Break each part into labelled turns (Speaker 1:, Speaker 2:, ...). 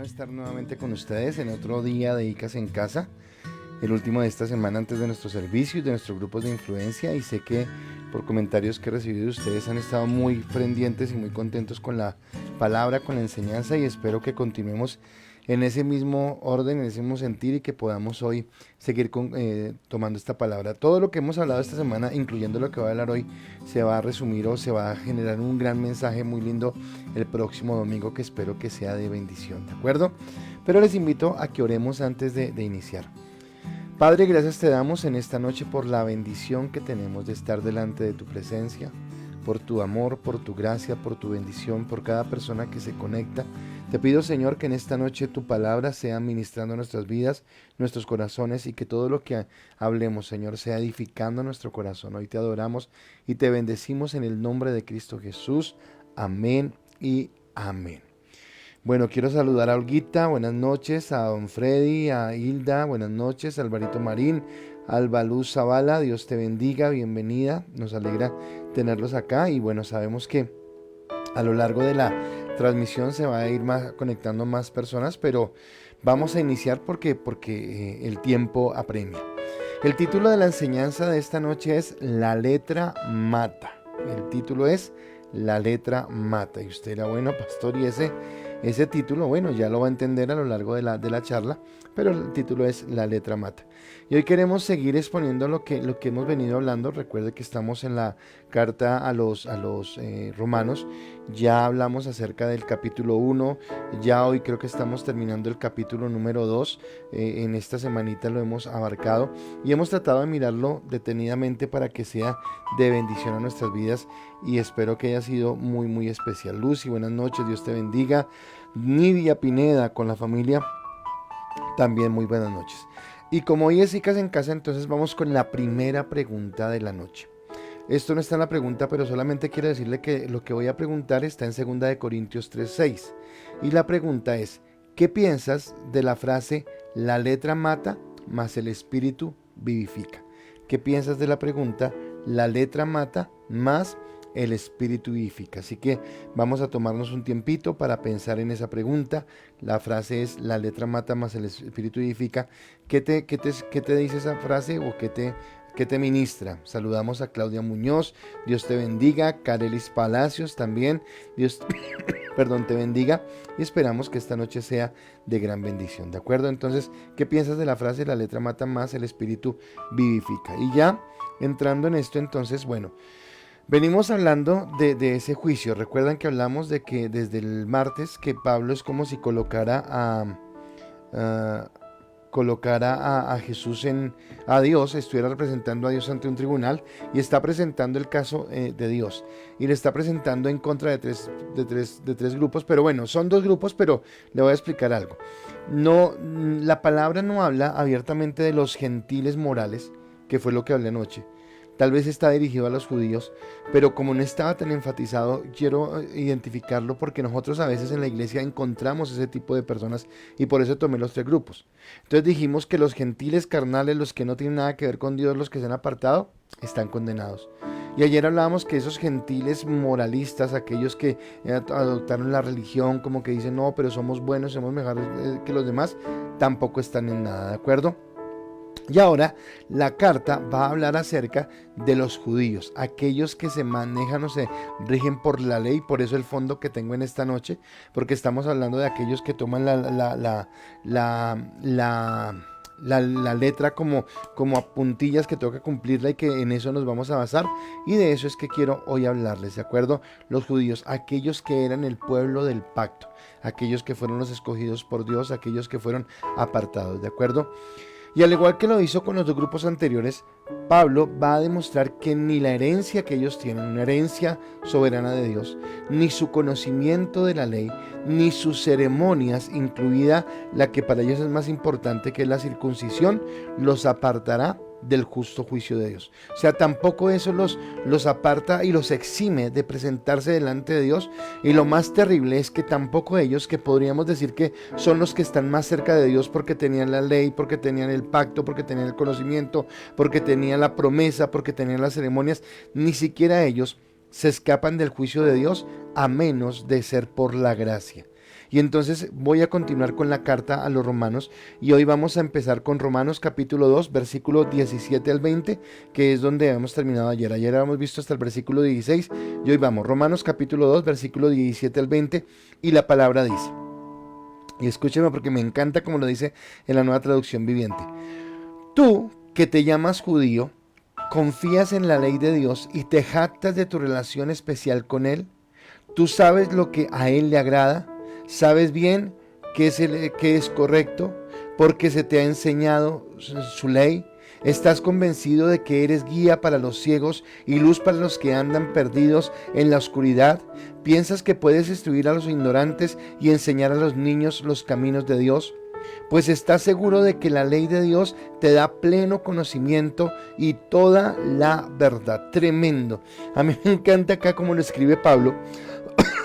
Speaker 1: Estar nuevamente con ustedes en otro día de ICAS en casa, el último de esta semana antes de nuestro servicio y de nuestros grupos de influencia, y sé que por comentarios que he recibido de ustedes han estado muy pendientes y muy contentos con la palabra, con la enseñanza, y espero que continuemos en ese mismo orden, en ese mismo sentir, y que podamos hoy seguir tomando esta palabra. Todo lo que hemos hablado esta semana, incluyendo lo que voy a hablar hoy, se va a resumir o se va a generar un gran mensaje muy lindo el próximo domingo, que espero que sea de bendición, ¿de acuerdo? Pero les invito a que oremos antes de iniciar. Padre, gracias te damos en esta noche por la bendición que tenemos de estar delante de tu presencia, por tu amor, por tu gracia, por tu bendición, por cada persona que se conecta. Te pido, Señor, que en esta noche tu palabra sea ministrando nuestras vidas, nuestros corazones, y que todo lo que hablemos, Señor, sea edificando nuestro corazón. Hoy te adoramos y te bendecimos en el nombre de Cristo Jesús. Amén y amén. Bueno, quiero saludar a Olguita, buenas noches, a don Freddy, a Hilda, buenas noches, a Alvarito Marín, a Albaluz Zavala, Dios te bendiga, bienvenida, nos alegra tenerlos acá. Y bueno, sabemos que a lo largo de la transmisión se va a ir conectando más personas, pero vamos a iniciar porque el tiempo apremia. El título de la enseñanza de esta noche es La letra mata. El título es La letra mata. Y usted dirá, bueno, pastor, y ese título, bueno, ya lo va a entender a lo largo de la charla, pero el título es La letra mata. Y hoy queremos seguir exponiendo lo que hemos venido hablando. Recuerde que estamos en la carta a los romanos. Ya hablamos acerca del capítulo 1, ya hoy creo que estamos terminando el capítulo número 2. En esta semanita lo hemos abarcado y hemos tratado de mirarlo detenidamente para que sea de bendición a nuestras vidas, y espero que haya sido muy muy especial. Lucy, buenas noches, Dios te bendiga. Nidia Pineda con la familia, también muy buenas noches. Y como hoy es ICAS en casa, entonces vamos con la primera pregunta de la noche. Esto no está en la pregunta, pero solamente quiero decirle que lo que voy a preguntar está en 2 Corintios 3:6. Y la pregunta es, ¿qué piensas de la frase la letra mata, mas el espíritu vivifica? ¿Qué piensas de la pregunta la letra mata, mas el espíritu vivifica? Así que vamos a tomarnos un tiempito para pensar en esa pregunta. La frase es la letra mata más el espíritu vivifica. ¿Qué te dice esa frase o qué te ministra? Saludamos a Claudia Muñoz, Dios te bendiga. Carelis Palacios también, Dios te bendiga, y esperamos que esta noche sea de gran bendición, ¿de acuerdo? Entonces, ¿qué piensas de la frase la letra mata más el espíritu vivifica? Y ya entrando en esto, entonces, bueno, venimos hablando de ese juicio. Recuerdan que hablamos de que desde el martes que Pablo es como si colocara a Jesús a Dios, estuviera representando a Dios ante un tribunal, y está presentando el caso de Dios, y le está presentando en contra de tres grupos. Pero bueno, son dos grupos, pero le voy a explicar algo. No, la palabra no habla abiertamente de los gentiles morales, que fue lo que hablé anoche. Tal vez está dirigido a los judíos, pero como no estaba tan enfatizado, quiero identificarlo porque nosotros a veces en la iglesia encontramos ese tipo de personas, y por eso tomé los tres grupos. Entonces dijimos que los gentiles carnales, los que no tienen nada que ver con Dios, los que se han apartado, están condenados. Y ayer hablábamos que esos gentiles moralistas, aquellos que adoptaron la religión, como que dicen, no, pero somos buenos, somos mejores que los demás, tampoco están en nada, ¿de acuerdo? Y ahora la carta va a hablar acerca de los judíos, aquellos que se manejan o se rigen por la ley. Por eso el fondo que tengo en esta noche, porque estamos hablando de aquellos que toman la letra como a puntillas, que toca cumplirla, y que en eso nos vamos a basar. Y de eso es que quiero hoy hablarles, ¿de acuerdo? Los judíos, aquellos que eran el pueblo del pacto, aquellos que fueron los escogidos por Dios, aquellos que fueron apartados, ¿de acuerdo? Y al igual que lo hizo con los dos grupos anteriores, Pablo va a demostrar que ni la herencia que ellos tienen, una herencia soberana de Dios, ni su conocimiento de la ley, ni sus ceremonias, incluida la que para ellos es más importante, que es la circuncisión, los apartará del justo juicio de Dios. O sea, tampoco eso los aparta y los exime de presentarse delante de Dios. Y lo más terrible es que tampoco ellos, que podríamos decir que son los que están más cerca de Dios porque tenían la ley, porque tenían el pacto, porque tenían el conocimiento, porque tenían la promesa, porque tenían las ceremonias, ni siquiera ellos se escapan del juicio de Dios, a menos de ser por la gracia. Y entonces voy a continuar con la carta a los romanos, y hoy vamos a empezar con Romanos capítulo 2, versículo 17 al 20, que es donde hemos terminado ayer. Ayer habíamos visto hasta el versículo 16, y hoy vamos, Romanos capítulo 2, versículo 17 al 20, y la palabra dice, y escúcheme porque me encanta como lo dice en la Nueva Traducción Viviente: tú que te llamas judío, confías en la ley de Dios y te jactas de tu relación especial con Él. Tú sabes lo que a Él le agrada, sabes bien que es correcto, porque se te ha enseñado su ley. Estás convencido de que eres guía para los ciegos y luz para los que andan perdidos en la oscuridad. Piensas que puedes instruir a los ignorantes y enseñar a los niños los caminos de Dios. Pues estás seguro de que la ley de Dios te da pleno conocimiento y toda la verdad. Tremendo. A mí me encanta acá como lo escribe Pablo,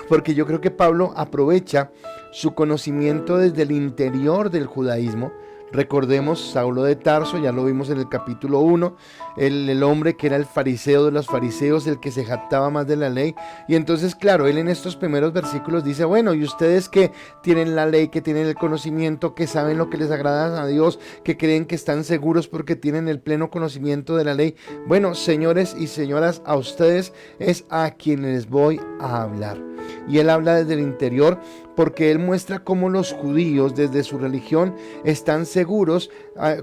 Speaker 1: porque yo creo que Pablo aprovecha su conocimiento desde el interior del judaísmo. Recordemos Saulo de Tarso, ya lo vimos en el capítulo 1, el hombre que era el fariseo de los fariseos, el que se jactaba más de la ley. Y entonces, claro, él en estos primeros versículos dice, bueno, y ustedes que tienen la ley, que tienen el conocimiento, que saben lo que les agrada a Dios, que creen que están seguros porque tienen el pleno conocimiento de la ley. Bueno, señores y señoras, a ustedes es a quienes les voy a hablar. Y él habla desde el interior, porque él muestra cómo los judíos desde su religión están seguros,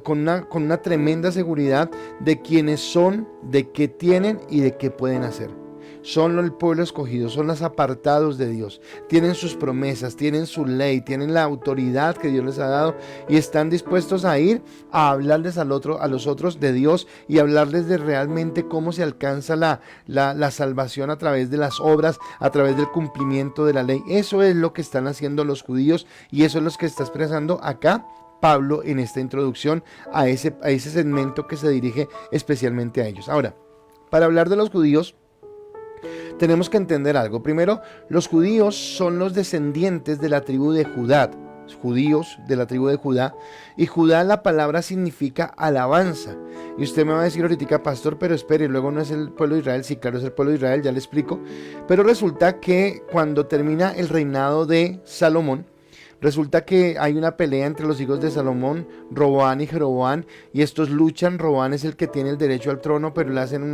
Speaker 1: con una tremenda seguridad de quiénes son, de qué tienen y de qué pueden hacer. Son el pueblo escogido, son los apartados de Dios, tienen sus promesas, tienen su ley, tienen la autoridad que Dios les ha dado, y están dispuestos a ir a hablarles a los otros de Dios, y hablarles de realmente cómo se alcanza la salvación a través de las obras, a través del cumplimiento de la ley. Eso es lo que están haciendo los judíos, y eso es lo que está expresando acá Pablo en esta introducción a ese segmento que se dirige especialmente a ellos. Ahora, para hablar de los judíos, tenemos que entender algo. Primero, los judíos son los descendientes de la tribu de Judá, judíos de la tribu de Judá, y Judá, la palabra significa alabanza. Y usted me va a decir ahorita, pastor, pero espere, luego no es el pueblo de Israel. Sí, claro, es el pueblo de Israel, ya le explico. Pero resulta que cuando termina el reinado de Salomón, resulta que hay una pelea entre los hijos de Salomón, Roboán y Jeroboán, y estos luchan. Roboán es el que tiene el derecho al trono, pero le hacen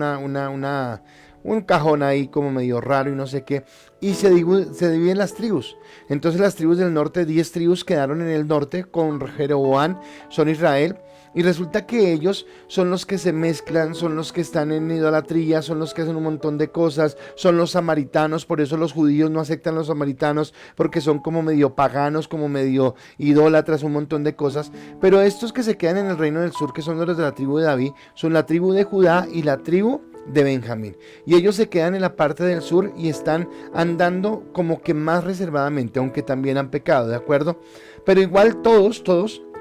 Speaker 1: un cajón ahí como medio raro y no sé qué, y se dividen las tribus. Entonces las tribus del norte, 10 tribus quedaron en el norte con Jeroboán, son Israel, y resulta que ellos son los que se mezclan, son los que están en idolatría, son los que hacen un montón de cosas, son los samaritanos. Por eso los judíos no aceptan a los samaritanos, porque son como medio paganos, como medio idólatras, un montón de cosas. Pero estos que se quedan en el reino del sur, que son los de la tribu de David, son la tribu de Judá y la tribu de Benjamín, y ellos se quedan en la parte del sur y están andando como que más reservadamente, aunque también han pecado, ¿de acuerdo? Pero igual todos,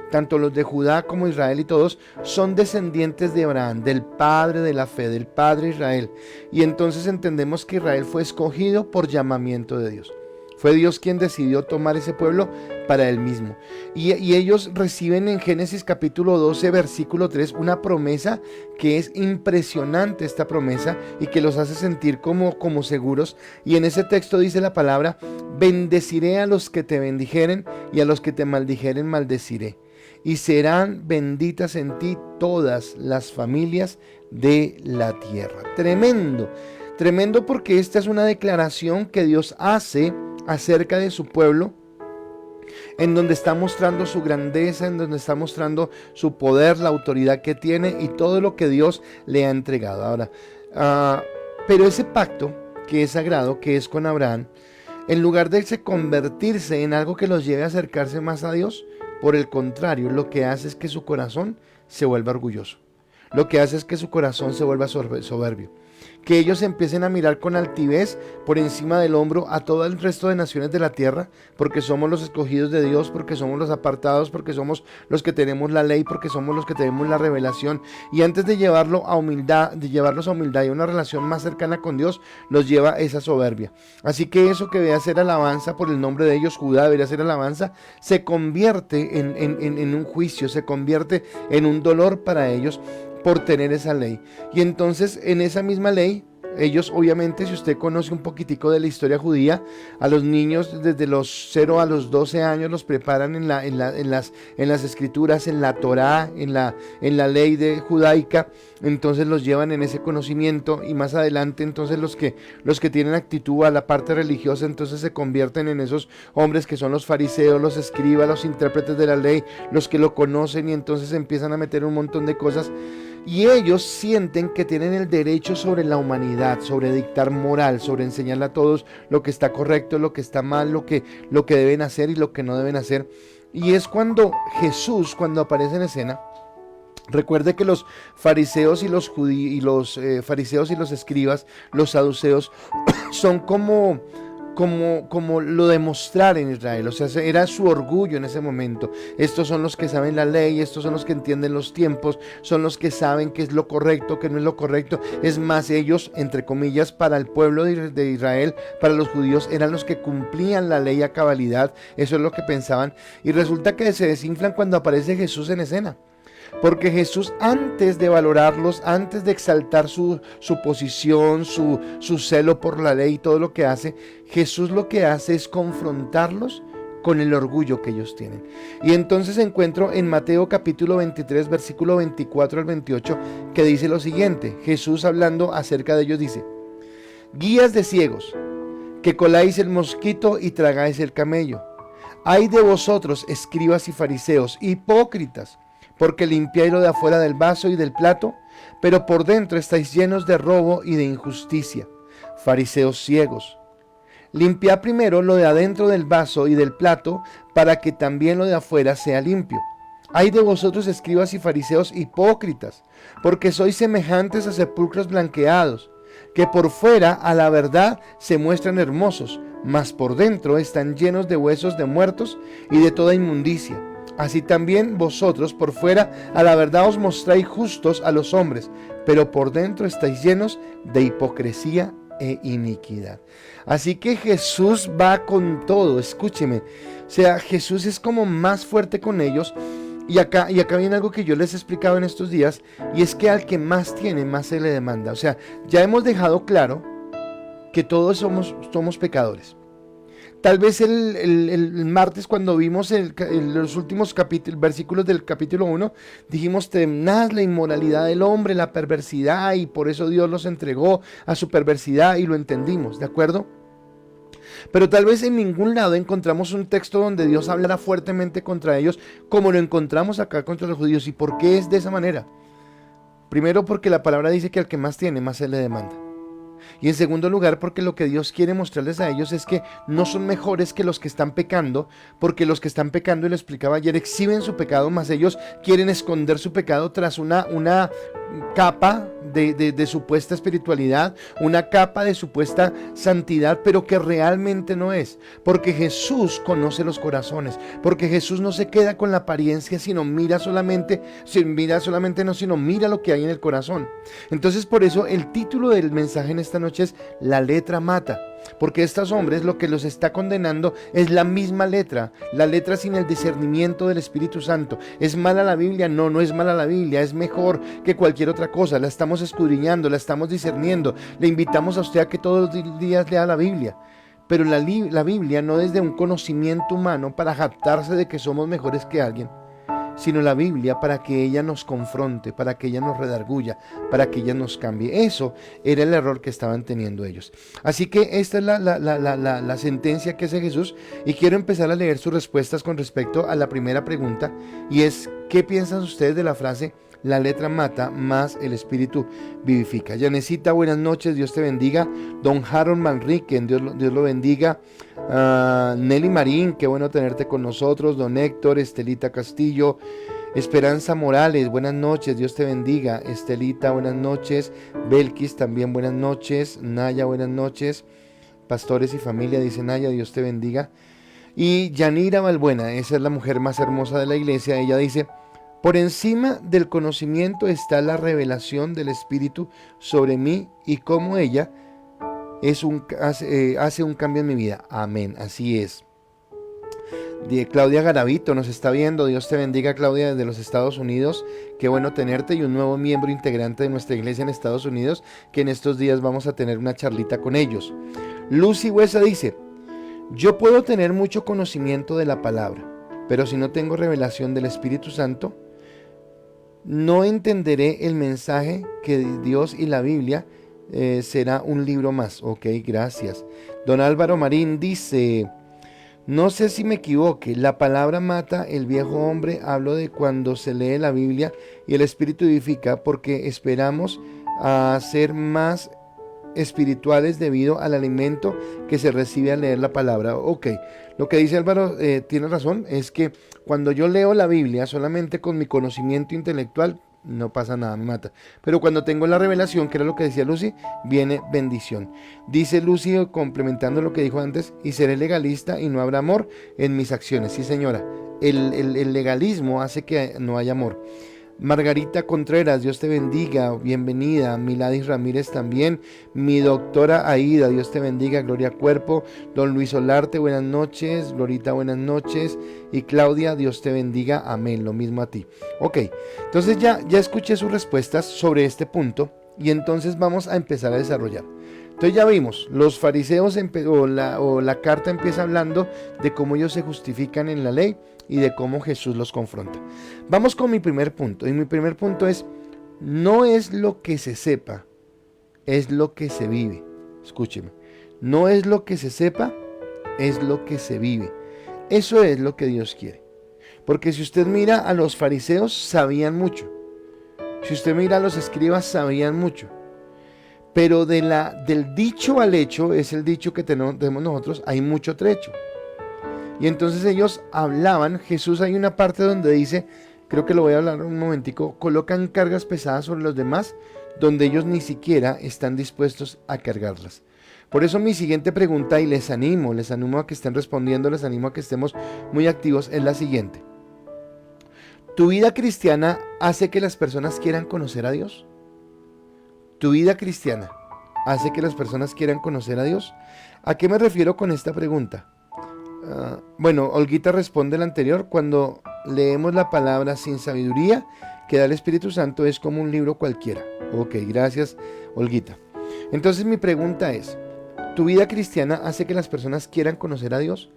Speaker 1: tanto los de Judá como Israel, y todos son descendientes de Abraham, del padre de la fe, del padre Israel. Y entonces entendemos que Israel fue escogido por llamamiento de Dios. Fue Dios quien decidió tomar ese pueblo para él mismo. Y ellos reciben en Génesis capítulo 12, versículo 3, una promesa que es impresionante, esta promesa, y que los hace sentir como seguros. Y en ese texto dice la palabra: bendeciré a los que te bendijeren, y a los que te maldijeren maldeciré. y serán benditas en ti todas las familias de la tierra. Tremendo, tremendo, porque esta es una declaración que Dios hace acerca de su pueblo, en donde está mostrando su grandeza, en donde está mostrando su poder, la autoridad que tiene y todo lo que Dios le ha entregado. Ahora, pero ese pacto que es sagrado, que es con Abraham, en lugar de convertirse en algo que los lleve a acercarse más a Dios, por el contrario, lo que hace es que su corazón se vuelva orgulloso. Lo que hace es que su corazón se vuelva soberbio. Que ellos empiecen a mirar con altivez por encima del hombro a todo el resto de naciones de la tierra, porque somos los escogidos de Dios, porque somos los apartados, porque somos los que tenemos la ley, porque somos los que tenemos la revelación. Y antes de llevarlos a humildad y a una relación más cercana con Dios, los lleva esa soberbia. Así que eso que debe ser alabanza por el nombre de ellos, Judá debería ser alabanza, se convierte en un juicio, se convierte en un dolor para ellos, por tener esa ley. Y entonces en esa misma ley, ellos obviamente, si usted conoce un poquitico de la historia judía, a los niños desde los 0 a los 12 años los preparan en las escrituras, en la Torá, en la ley judaica. Entonces los llevan en ese conocimiento, y más adelante entonces los que tienen actitud a la parte religiosa, entonces se convierten en esos hombres que son los fariseos, los escribas, los intérpretes de la ley, los que lo conocen, y entonces empiezan a meter un montón de cosas. Y ellos sienten que tienen el derecho sobre la humanidad, sobre dictar moral, sobre enseñarle a todos lo que está correcto, lo que está mal, lo que deben hacer y lo que no deben hacer. Y es cuando Jesús, cuando aparece en escena, recuerde que los fariseos y los fariseos y los escribas, los saduceos, son como lo de mostrar en Israel. O sea, era su orgullo en ese momento. Estos son los que saben la ley, estos son los que entienden los tiempos, son los que saben qué es lo correcto, qué no es lo correcto. Es más, ellos, entre comillas, para el pueblo de Israel, para los judíos, eran los que cumplían la ley a cabalidad. Eso es lo que pensaban. Y resulta que se desinflan cuando aparece Jesús en escena. Porque Jesús, antes de valorarlos, antes de exaltar su posición, su celo por la ley y todo lo que hace, Jesús lo que hace es confrontarlos con el orgullo que ellos tienen. Y entonces encuentro en Mateo capítulo 23, versículo 24 al 28, que dice lo siguiente. Jesús, hablando acerca de ellos, dice: guías de ciegos, que coláis el mosquito y tragáis el camello. Ay de vosotros, escribas y fariseos, hipócritas, porque limpiáis lo de afuera del vaso y del plato, pero por dentro estáis llenos de robo y de injusticia. Fariseos ciegos, limpiad primero lo de adentro del vaso y del plato, para que también lo de afuera sea limpio. Ay de vosotros, escribas y fariseos hipócritas, porque sois semejantes a sepulcros blanqueados, que por fuera a la verdad se muestran hermosos, mas por dentro están llenos de huesos de muertos y de toda inmundicia. Así también vosotros por fuera a la verdad os mostráis justos a los hombres, pero por dentro estáis llenos de hipocresía e iniquidad. Así que Jesús va con todo, escúcheme. O sea, Jesús es como más fuerte con ellos. Y acá viene algo que yo les he explicado en estos días, y es que al que más tiene, más se le demanda. O sea, ya hemos dejado claro que todos somos pecadores. Tal vez el martes, cuando vimos los últimos versículos del capítulo 1, dijimos: tenaz la inmoralidad del hombre, la perversidad, y por eso Dios los entregó a su perversidad, y lo entendimos, ¿de acuerdo? Pero tal vez en ningún lado encontramos un texto donde Dios hablara fuertemente contra ellos, como lo encontramos acá contra los judíos. ¿Y por qué es de esa manera? Primero, porque la palabra dice que al que más tiene, más se le demanda. Y en segundo lugar, porque lo que Dios quiere mostrarles a ellos es que no son mejores que los que están pecando, porque los que están pecando, y lo explicaba ayer, exhiben su pecado, mas ellos quieren esconder su pecado tras una capa de supuesta espiritualidad, una capa de supuesta santidad, pero que realmente no es. Porque Jesús conoce los corazones, porque Jesús no se queda con la apariencia, sino mira lo que hay en el corazón. Entonces, por eso el título del mensaje en esta noche es: la letra mata. Porque estos hombres, lo que los está condenando es la misma letra, la letra sin el discernimiento del Espíritu Santo. ¿Es mala la Biblia? No, no es mala la Biblia, es mejor que cualquier otra cosa. La estamos escudriñando, la estamos discerniendo. Le invitamos a usted a que todos los días lea la Biblia. Pero la Biblia no es de un conocimiento humano para jactarse de que somos mejores que alguien. sino la Biblia para que ella nos confronte, para que ella nos redarguya, para que ella nos cambie. Eso era el error que estaban teniendo ellos. Así que esta es la sentencia que hace Jesús, y quiero empezar a leer sus respuestas con respecto a la primera pregunta, y es: ¿qué piensan ustedes de la frase la letra mata, más el espíritu vivifica? Yanecita, buenas noches, Dios te bendiga. Don Harold Manrique, Dios lo bendiga. Nelly Marín, qué bueno tenerte con nosotros. Don Héctor, Estelita Castillo, Esperanza Morales, buenas noches, Dios te bendiga. Estelita, buenas noches. Belkis, también buenas noches. Naya, buenas noches. Pastores y familia, dice Naya, Dios te bendiga. Y Yanira Valbuena, esa es la mujer más hermosa de la iglesia. Ella dice: por encima del conocimiento está la revelación del Espíritu sobre mí, y cómo ella hace un cambio en mi vida. Amén, así es. Claudia Garavito nos está viendo. Dios te bendiga, Claudia, desde los Estados Unidos. Qué bueno tenerte, y un nuevo miembro integrante de nuestra iglesia en Estados Unidos, que en estos días vamos a tener una charlita con ellos. Lucy Huesa dice: yo puedo tener mucho conocimiento de la palabra, pero si no tengo revelación del Espíritu Santo, no entenderé el mensaje que Dios y la Biblia será un libro más. Ok, gracias. Don Álvaro Marín dice: no sé si me equivoque, la palabra mata el viejo hombre. Hablo de cuando se lee la Biblia y el Espíritu vivifica, porque esperamos a ser más espirituales debido al alimento que se recibe al leer la palabra. Ok, lo que dice Álvaro tiene razón, es que cuando yo leo la Biblia solamente con mi conocimiento intelectual, no pasa nada, me mata. Pero cuando tengo la revelación, que era lo que decía Lucy, viene bendición. Dice Lucy, complementando lo que dijo antes: y seré legalista y no habrá amor en mis acciones. Sí, señora, el legalismo hace que no haya amor. Margarita Contreras, Dios te bendiga, bienvenida. Miladis Ramírez también. Mi doctora Aida, Dios te bendiga. Gloria Cuerpo. Don Luis Olarte, buenas noches. Glorita, buenas noches. Y Claudia, Dios te bendiga, amén, lo mismo a ti. Ok, entonces ya escuché sus respuestas sobre este punto, y entonces vamos a empezar a desarrollar. Entonces ya vimos, los fariseos o la carta empieza hablando de cómo ellos se justifican en la ley y de cómo Jesús los confronta. Vamos con mi primer punto, y mi primer punto es: no es lo que se sepa, es lo que se vive. Escúcheme, no es lo que se sepa, es lo que se vive. Eso es lo que Dios quiere. Porque si usted mira a los fariseos, sabían mucho. Si usted mira a los escribas, sabían mucho. Pero del dicho al hecho, es el dicho que tenemos nosotros, hay mucho trecho. Y entonces ellos hablaban. Jesús, hay una parte donde dice, creo que lo voy a hablar un momentico: colocan cargas pesadas sobre los demás, donde ellos ni siquiera están dispuestos a cargarlas. Por eso mi siguiente pregunta, y les animo a que estén respondiendo, les animo a que estemos muy activos, es la siguiente: ¿tu vida cristiana hace que las personas quieran conocer a Dios? ¿Tu vida cristiana hace que las personas quieran conocer a Dios? ¿A qué me refiero con esta pregunta? Bueno, Olguita responde la anterior: cuando leemos la palabra sin sabiduría que da el Espíritu Santo, es como un libro cualquiera. Ok, gracias, Olguita. Entonces mi pregunta es: ¿tu vida cristiana hace que las personas quieran conocer a Dios?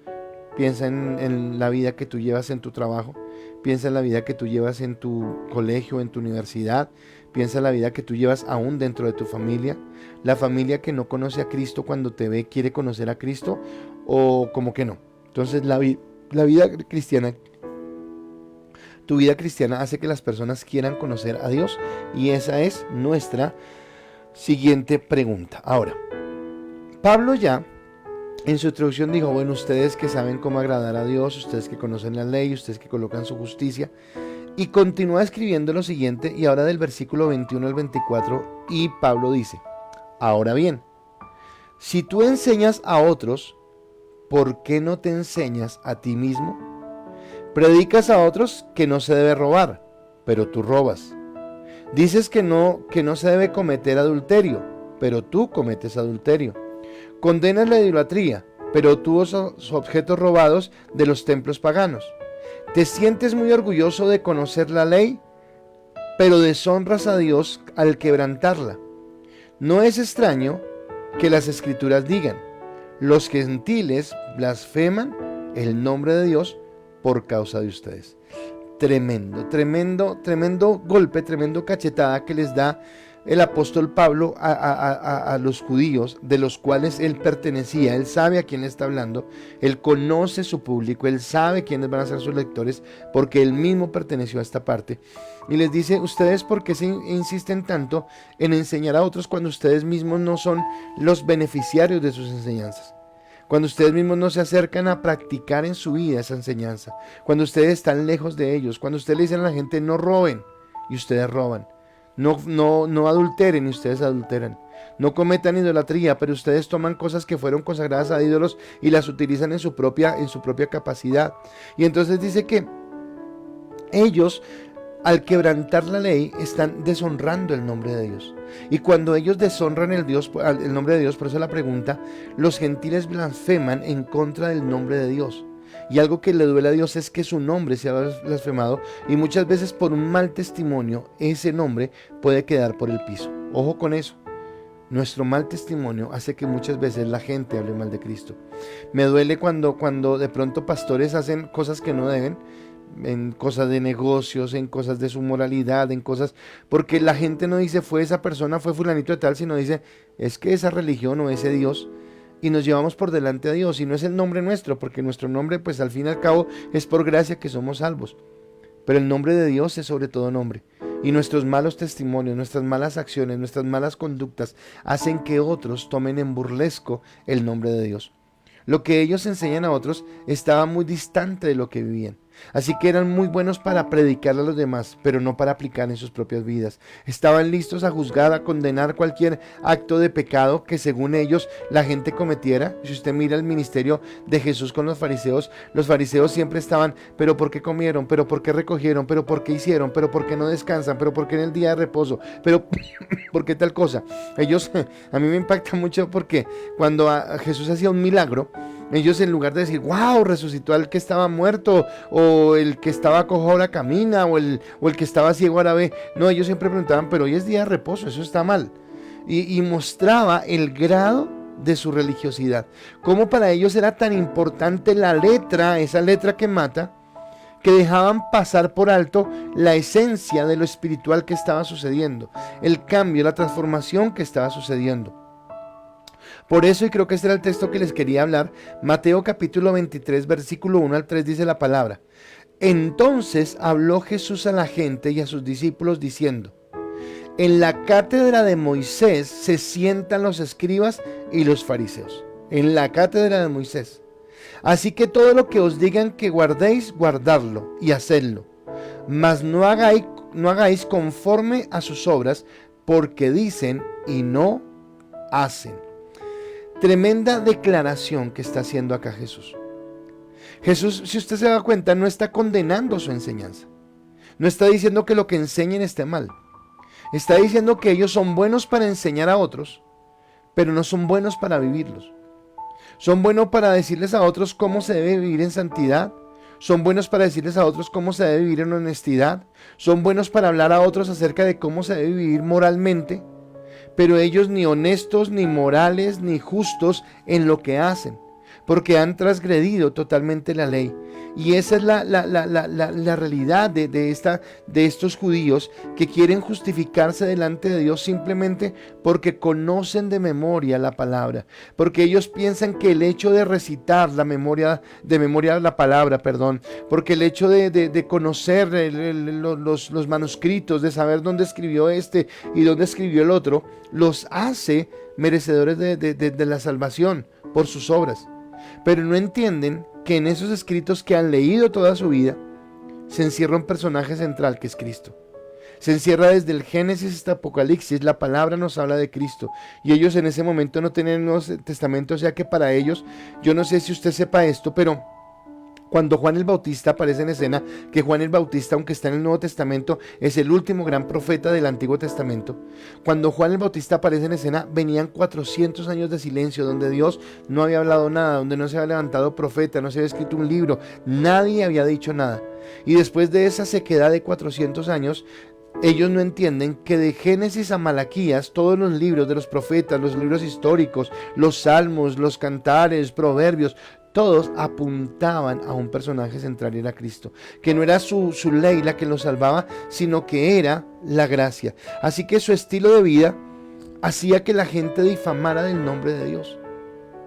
Speaker 1: Piensa en la vida que tú llevas en tu trabajo. Piensa en la vida que tú llevas en tu colegio, en tu universidad. Piensa en la vida que tú llevas aún dentro de tu familia. La familia que no conoce a Cristo, cuando te ve, quiere conocer a Cristo, o como que no. Entonces la vida cristiana, tu vida cristiana hace que las personas quieran conocer a Dios, y esa es nuestra siguiente pregunta. Ahora, Pablo ya en su introducción dijo: bueno, ustedes que saben cómo agradar a Dios, ustedes que conocen la ley, ustedes que colocan su justicia. Y continúa escribiendo lo siguiente, y ahora del versículo 21 al 24, y Pablo dice: ahora bien, si tú enseñas a otros, ¿por qué no te enseñas a ti mismo? Predicas a otros que no se debe robar, pero tú robas. Dices que no se debe cometer adulterio, pero tú cometes adulterio. Condenas la idolatría, pero tú usas objetos robados de los templos paganos. Te sientes muy orgulloso de conocer la ley, pero deshonras a Dios al quebrantarla. No es extraño que las Escrituras digan: los gentiles blasfeman el nombre de Dios por causa de ustedes. tremendo, tremendo, tremendo golpe, tremendo cachetada que les da el apóstol Pablo a los judíos, de los cuales él pertenecía. Él sabe a quién le está hablando, él conoce su público, él sabe quiénes van a ser sus lectores, porque él mismo perteneció a esta parte. Y les dice: ustedes, ¿por qué se insisten tanto en enseñar a otros cuando ustedes mismos no son los beneficiarios de sus enseñanzas? Cuando ustedes mismos no se acercan a practicar en su vida esa enseñanza, cuando ustedes están lejos de ellos, cuando ustedes le dicen a la gente: no roben, y ustedes roban. No adulteren y ustedes adulteran. No cometan idolatría, pero ustedes toman cosas que fueron consagradas a ídolos y las utilizan en su propia capacidad. Y entonces dice que ellos, al quebrantar la ley, están deshonrando el nombre de Dios. Y cuando ellos deshonran el nombre de Dios, por eso la pregunta, los gentiles blasfeman en contra del nombre de Dios. Y algo que le duele a Dios es que su nombre sea blasfemado, y muchas veces por un mal testimonio ese nombre puede quedar por el piso. Ojo con eso. Nuestro mal testimonio hace que muchas veces la gente hable mal de Cristo. Me duele cuando de pronto pastores hacen cosas que no deben, en cosas de negocios, en cosas de su moralidad, en cosas, porque la gente no dice: fue esa persona, fue fulanito de tal, sino dice: es que esa religión o ese Dios, y nos llevamos por delante a Dios, y no es el nombre nuestro, porque nuestro nombre, pues al fin y al cabo, es por gracia que somos salvos, pero el nombre de Dios es sobre todo nombre, y nuestros malos testimonios, nuestras malas acciones, nuestras malas conductas hacen que otros tomen en burlesco el nombre de Dios. Lo que ellos enseñan a otros estaba muy distante de lo que vivían. Así que eran muy buenos para predicarle a los demás, pero no para aplicar en sus propias vidas. Estaban listos a juzgar, a condenar cualquier acto de pecado que según ellos la gente cometiera. Si usted mira el ministerio de Jesús con los fariseos siempre estaban: pero ¿por qué comieron? ¿Pero por qué recogieron? ¿Pero por qué hicieron? ¿Pero por qué no descansan? ¿Pero por qué en el día de reposo? ¿Pero por qué tal cosa? Ellos, a mí me impacta mucho, porque cuando Jesús hacía un milagro, ellos, en lugar de decir: wow, resucitó al que estaba muerto, o el que estaba cojo ahora camina, o el que estaba ciego ahora ve, no, ellos siempre preguntaban: pero hoy es día de reposo, eso está mal. Y mostraba el grado de su religiosidad, cómo para ellos era tan importante la letra, esa letra que mata, que dejaban pasar por alto la esencia de lo espiritual que estaba sucediendo, el cambio, la transformación que estaba sucediendo. Por eso, y creo que este era el texto que les quería hablar, Mateo capítulo 23, versículo 1 al 3 dice la palabra: entonces habló Jesús a la gente y a sus discípulos diciendo: en la cátedra de Moisés se sientan los escribas y los fariseos. En la cátedra de Moisés. Así que todo lo que os digan que guardéis, guardadlo y hacedlo. Mas no hagáis conforme a sus obras, porque dicen y no hacen. Tremenda declaración que está haciendo acá Jesús. Jesús, si usted se da cuenta, no está condenando su enseñanza. No está diciendo que lo que enseñen esté mal. Está diciendo que ellos son buenos para enseñar a otros, pero no son buenos para vivirlos. Son buenos para decirles a otros cómo se debe vivir en santidad. Son buenos para decirles a otros cómo se debe vivir en honestidad. Son buenos para hablar a otros acerca de cómo se debe vivir moralmente. Pero ellos ni honestos, ni morales, ni justos en lo que hacen, porque han transgredido totalmente la ley. Y esa es la realidad de estos judíos, que quieren justificarse delante de Dios simplemente porque conocen de memoria la palabra, porque ellos piensan que el hecho de recitar de memoria la palabra, porque el hecho de conocer los manuscritos, de saber dónde escribió este y dónde escribió el otro, los hace merecedores de la salvación por sus obras. Pero no entienden que en esos escritos que han leído toda su vida se encierra un personaje central, que es Cristo. Se encierra desde el Génesis hasta Apocalipsis, la palabra nos habla de Cristo. Y ellos en ese momento no tenían el Nuevo Testamento, o sea que para ellos, yo no sé si usted sepa esto, pero cuando Juan el Bautista aparece en escena, que Juan el Bautista, aunque está en el Nuevo Testamento, es el último gran profeta del Antiguo Testamento. Cuando Juan el Bautista aparece en escena, venían 400 años de silencio, donde Dios no había hablado nada, donde no se había levantado profeta, no se había escrito un libro, nadie había dicho nada. Y después de esa sequedad de 400 años, ellos no entienden que de Génesis a Malaquías, todos los libros de los profetas, los libros históricos, los salmos, los cantares, proverbios, todos apuntaban a un personaje central y era Cristo, que no era su ley la que lo salvaba, sino que era la gracia. Así que su estilo de vida hacía que la gente difamara del nombre de Dios.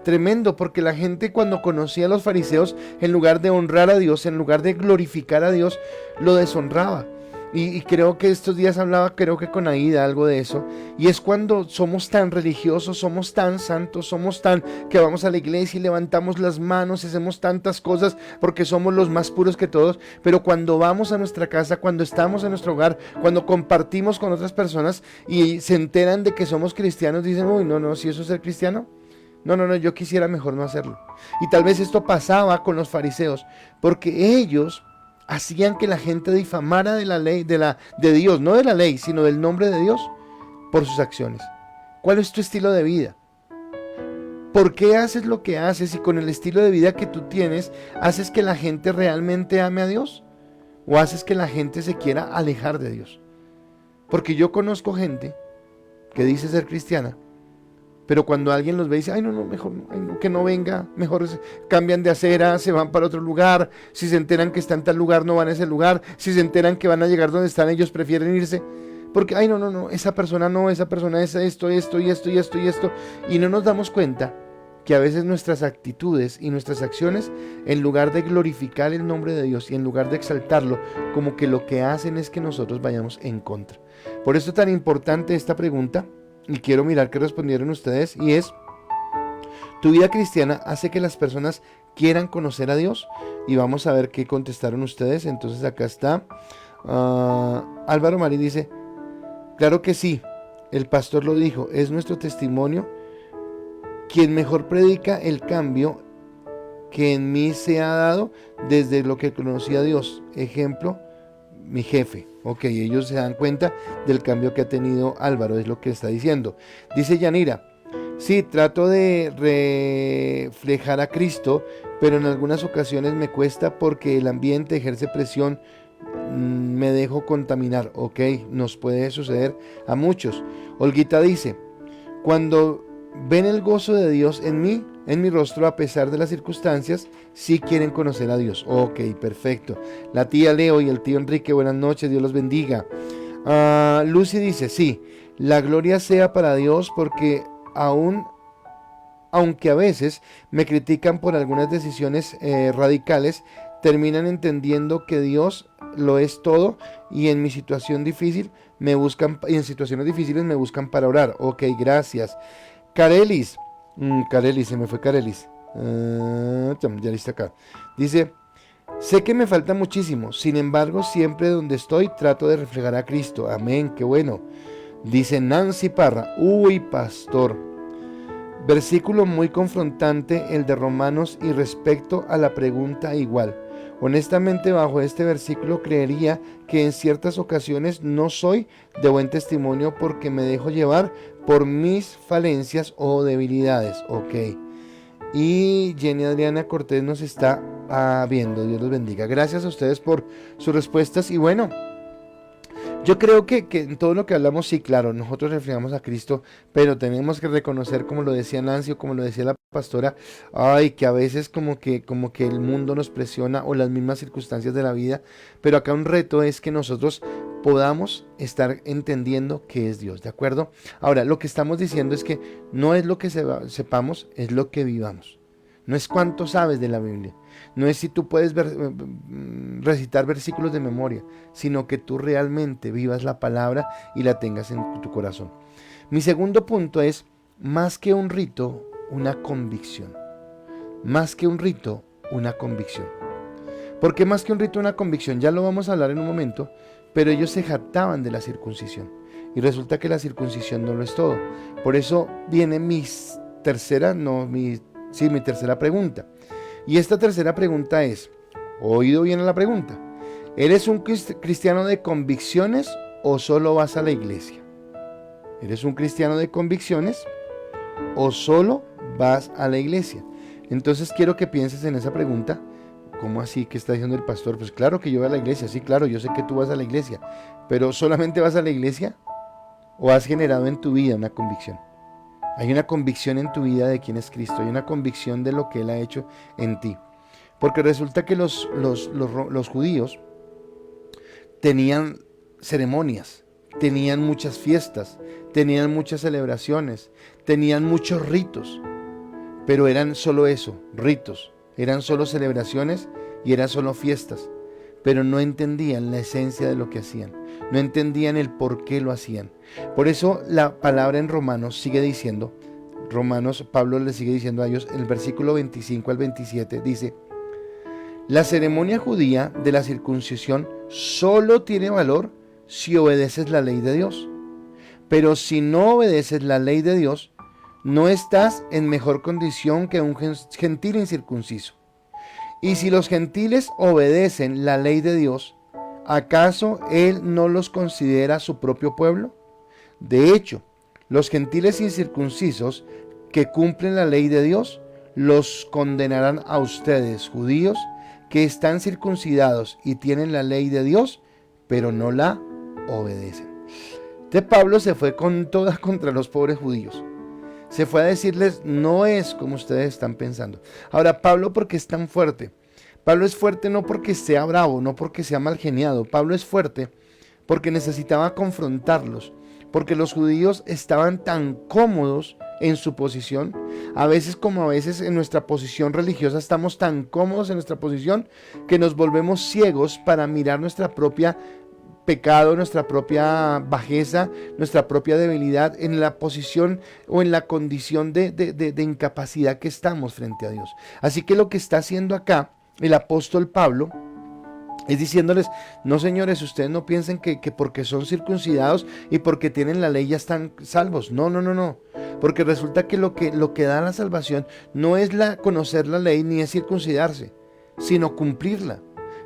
Speaker 1: Tremendo, porque la gente cuando conocía a los fariseos, en lugar de honrar a Dios, en lugar de glorificar a Dios, lo deshonraba. Y creo que estos días hablaba, creo que con Aida, algo de eso. Y es cuando somos tan religiosos, somos tan santos, somos tan que vamos a la iglesia y levantamos las manos, hacemos tantas cosas porque somos los más puros que todos. Pero cuando vamos a nuestra casa, cuando estamos en nuestro hogar, cuando compartimos con otras personas y se enteran de que somos cristianos, dicen, uy, no, si eso es ser cristiano. No, yo quisiera mejor no hacerlo. Y tal vez esto pasaba con los fariseos, porque ellos hacían que la gente difamara de la ley, de Dios, no de la ley, sino del nombre de Dios, por sus acciones. ¿Cuál es tu estilo de vida? ¿Por qué haces lo que haces y con el estilo de vida que tú tienes, haces que la gente realmente ame a Dios? ¿O haces que la gente se quiera alejar de Dios? Porque yo conozco gente que dice ser cristiana, pero cuando alguien los ve y dice, ay no, mejor no, que no venga, mejor cambian de acera, se van para otro lugar, si se enteran que está en tal lugar no van a ese lugar, si se enteran que van a llegar donde están ellos prefieren irse, porque ay no, esa persona es esto, y no nos damos cuenta que a veces nuestras actitudes y nuestras acciones, en lugar de glorificar el nombre de Dios y en lugar de exaltarlo, como que lo que hacen es que nosotros vayamos en contra. Por eso es tan importante esta pregunta. Y quiero mirar qué respondieron ustedes, y es: ¿tu vida cristiana hace que las personas quieran conocer a Dios? Y vamos a ver qué contestaron ustedes. Entonces acá está Álvaro Mari dice, claro que sí, el pastor lo dijo, es nuestro testimonio. Quien mejor predica el cambio que en mí se ha dado desde lo que conocí a Dios. Ejemplo, mi jefe. Ok, ellos se dan cuenta del cambio que ha tenido Álvaro, es lo que está diciendo. Dice Yanira, sí, trato de reflejar a Cristo, pero en algunas ocasiones me cuesta porque el ambiente ejerce presión, me dejo contaminar. Ok, nos puede suceder a muchos. Olguita dice, cuando ven el gozo de Dios en mí, en mi rostro, a pesar de las circunstancias, sí quieren conocer a Dios. Ok, perfecto. La tía Leo y el tío Enrique, buenas noches, Dios los bendiga. Lucy dice, sí, la gloria sea para Dios, porque aunque a veces me critican por algunas decisiones radicales, terminan entendiendo que Dios lo es todo, y en mi situación difícil en situaciones difíciles me buscan para orar. Ok, gracias. Carelis, se me fue Carelis. Ya está acá. Dice, sé que me falta muchísimo, sin embargo, siempre donde estoy trato de reflejar a Cristo. Amén, qué bueno. Dice Nancy Parra, uy, pastor. Versículo muy confrontante el de Romanos, y respecto a la pregunta igual. Honestamente, bajo este versículo creería que en ciertas ocasiones no soy de buen testimonio porque me dejo llevar por mis falencias o debilidades. Ok. Y Jenny Adriana Cortés nos está viendo. Dios los bendiga. Gracias a ustedes por sus respuestas. Y bueno, yo creo que en todo lo que hablamos, sí, claro, nosotros reflejamos a Cristo, pero tenemos que reconocer, como lo decía Nancy o como lo decía la pastora, que a veces como que el mundo nos presiona o las mismas circunstancias de la vida, pero acá un reto es que nosotros podamos estar entendiendo qué es Dios, ¿de acuerdo? Ahora, lo que estamos diciendo es que no es lo que sepamos, es lo que vivamos. No es cuánto sabes de la Biblia, no es si tú puedes recitar versículos de memoria, sino que tú realmente vivas la palabra y la tengas en tu corazón. Mi segundo punto es, más que un rito, una convicción. Más que un rito, una convicción. ¿Por qué más que un rito, una convicción? Ya lo vamos a hablar en un momento, pero ellos se jactaban de la circuncisión. Y resulta que la circuncisión no lo es todo. Por eso viene mi tercera pregunta. Y esta tercera pregunta es, ¿oído bien la pregunta? ¿Eres un cristiano de convicciones o solo vas a la iglesia? ¿Eres un cristiano de convicciones o solo vas a la iglesia? Entonces quiero que pienses en esa pregunta. ¿Cómo así? ¿Qué está diciendo el pastor? Pues claro que yo voy a la iglesia. Sí, claro, yo sé que tú vas a la iglesia. ¿Pero solamente vas a la iglesia o has generado en tu vida una convicción? Hay una convicción en tu vida de quién es Cristo, hay una convicción de lo que Él ha hecho en ti. Porque resulta que los judíos tenían ceremonias, tenían muchas fiestas, tenían muchas celebraciones, tenían muchos ritos, pero eran solo eso, ritos, eran solo celebraciones y eran solo fiestas, pero no entendían la esencia de lo que hacían, no entendían el por qué lo hacían. Por eso la palabra en Romanos sigue diciendo, Pablo le sigue diciendo a ellos, el versículo 25 al 27 dice: la ceremonia judía de la circuncisión solo tiene valor si obedeces la ley de Dios. Pero si no obedeces la ley de Dios, no estás en mejor condición que un gentil incircunciso. Y si los gentiles obedecen la ley de Dios, ¿acaso Él no los considera su propio pueblo? De hecho, los gentiles incircuncisos que cumplen la ley de Dios, los condenarán a ustedes, judíos, que están circuncidados y tienen la ley de Dios, pero no la obedecen. Entonces Pablo se fue con toda contra los pobres judíos. Se fue a decirles, no es como ustedes están pensando. Ahora, Pablo, ¿por qué es tan fuerte? Pablo es fuerte no porque sea bravo, no porque sea mal geniado. Pablo es fuerte porque necesitaba confrontarlos, porque los judíos estaban tan cómodos en su posición, a veces como a veces en nuestra posición religiosa estamos tan cómodos en nuestra posición que nos volvemos ciegos para mirar nuestra propia pecado, nuestra propia bajeza, nuestra propia debilidad en la posición o en la condición de incapacidad que estamos frente a Dios. Así que lo que está haciendo acá el apóstol Pablo es diciéndoles, no señores, ustedes no piensen que porque son circuncidados y porque tienen la ley ya están salvos. No. Porque resulta que lo que da la salvación no es conocer la ley ni es circuncidarse, sino cumplirla.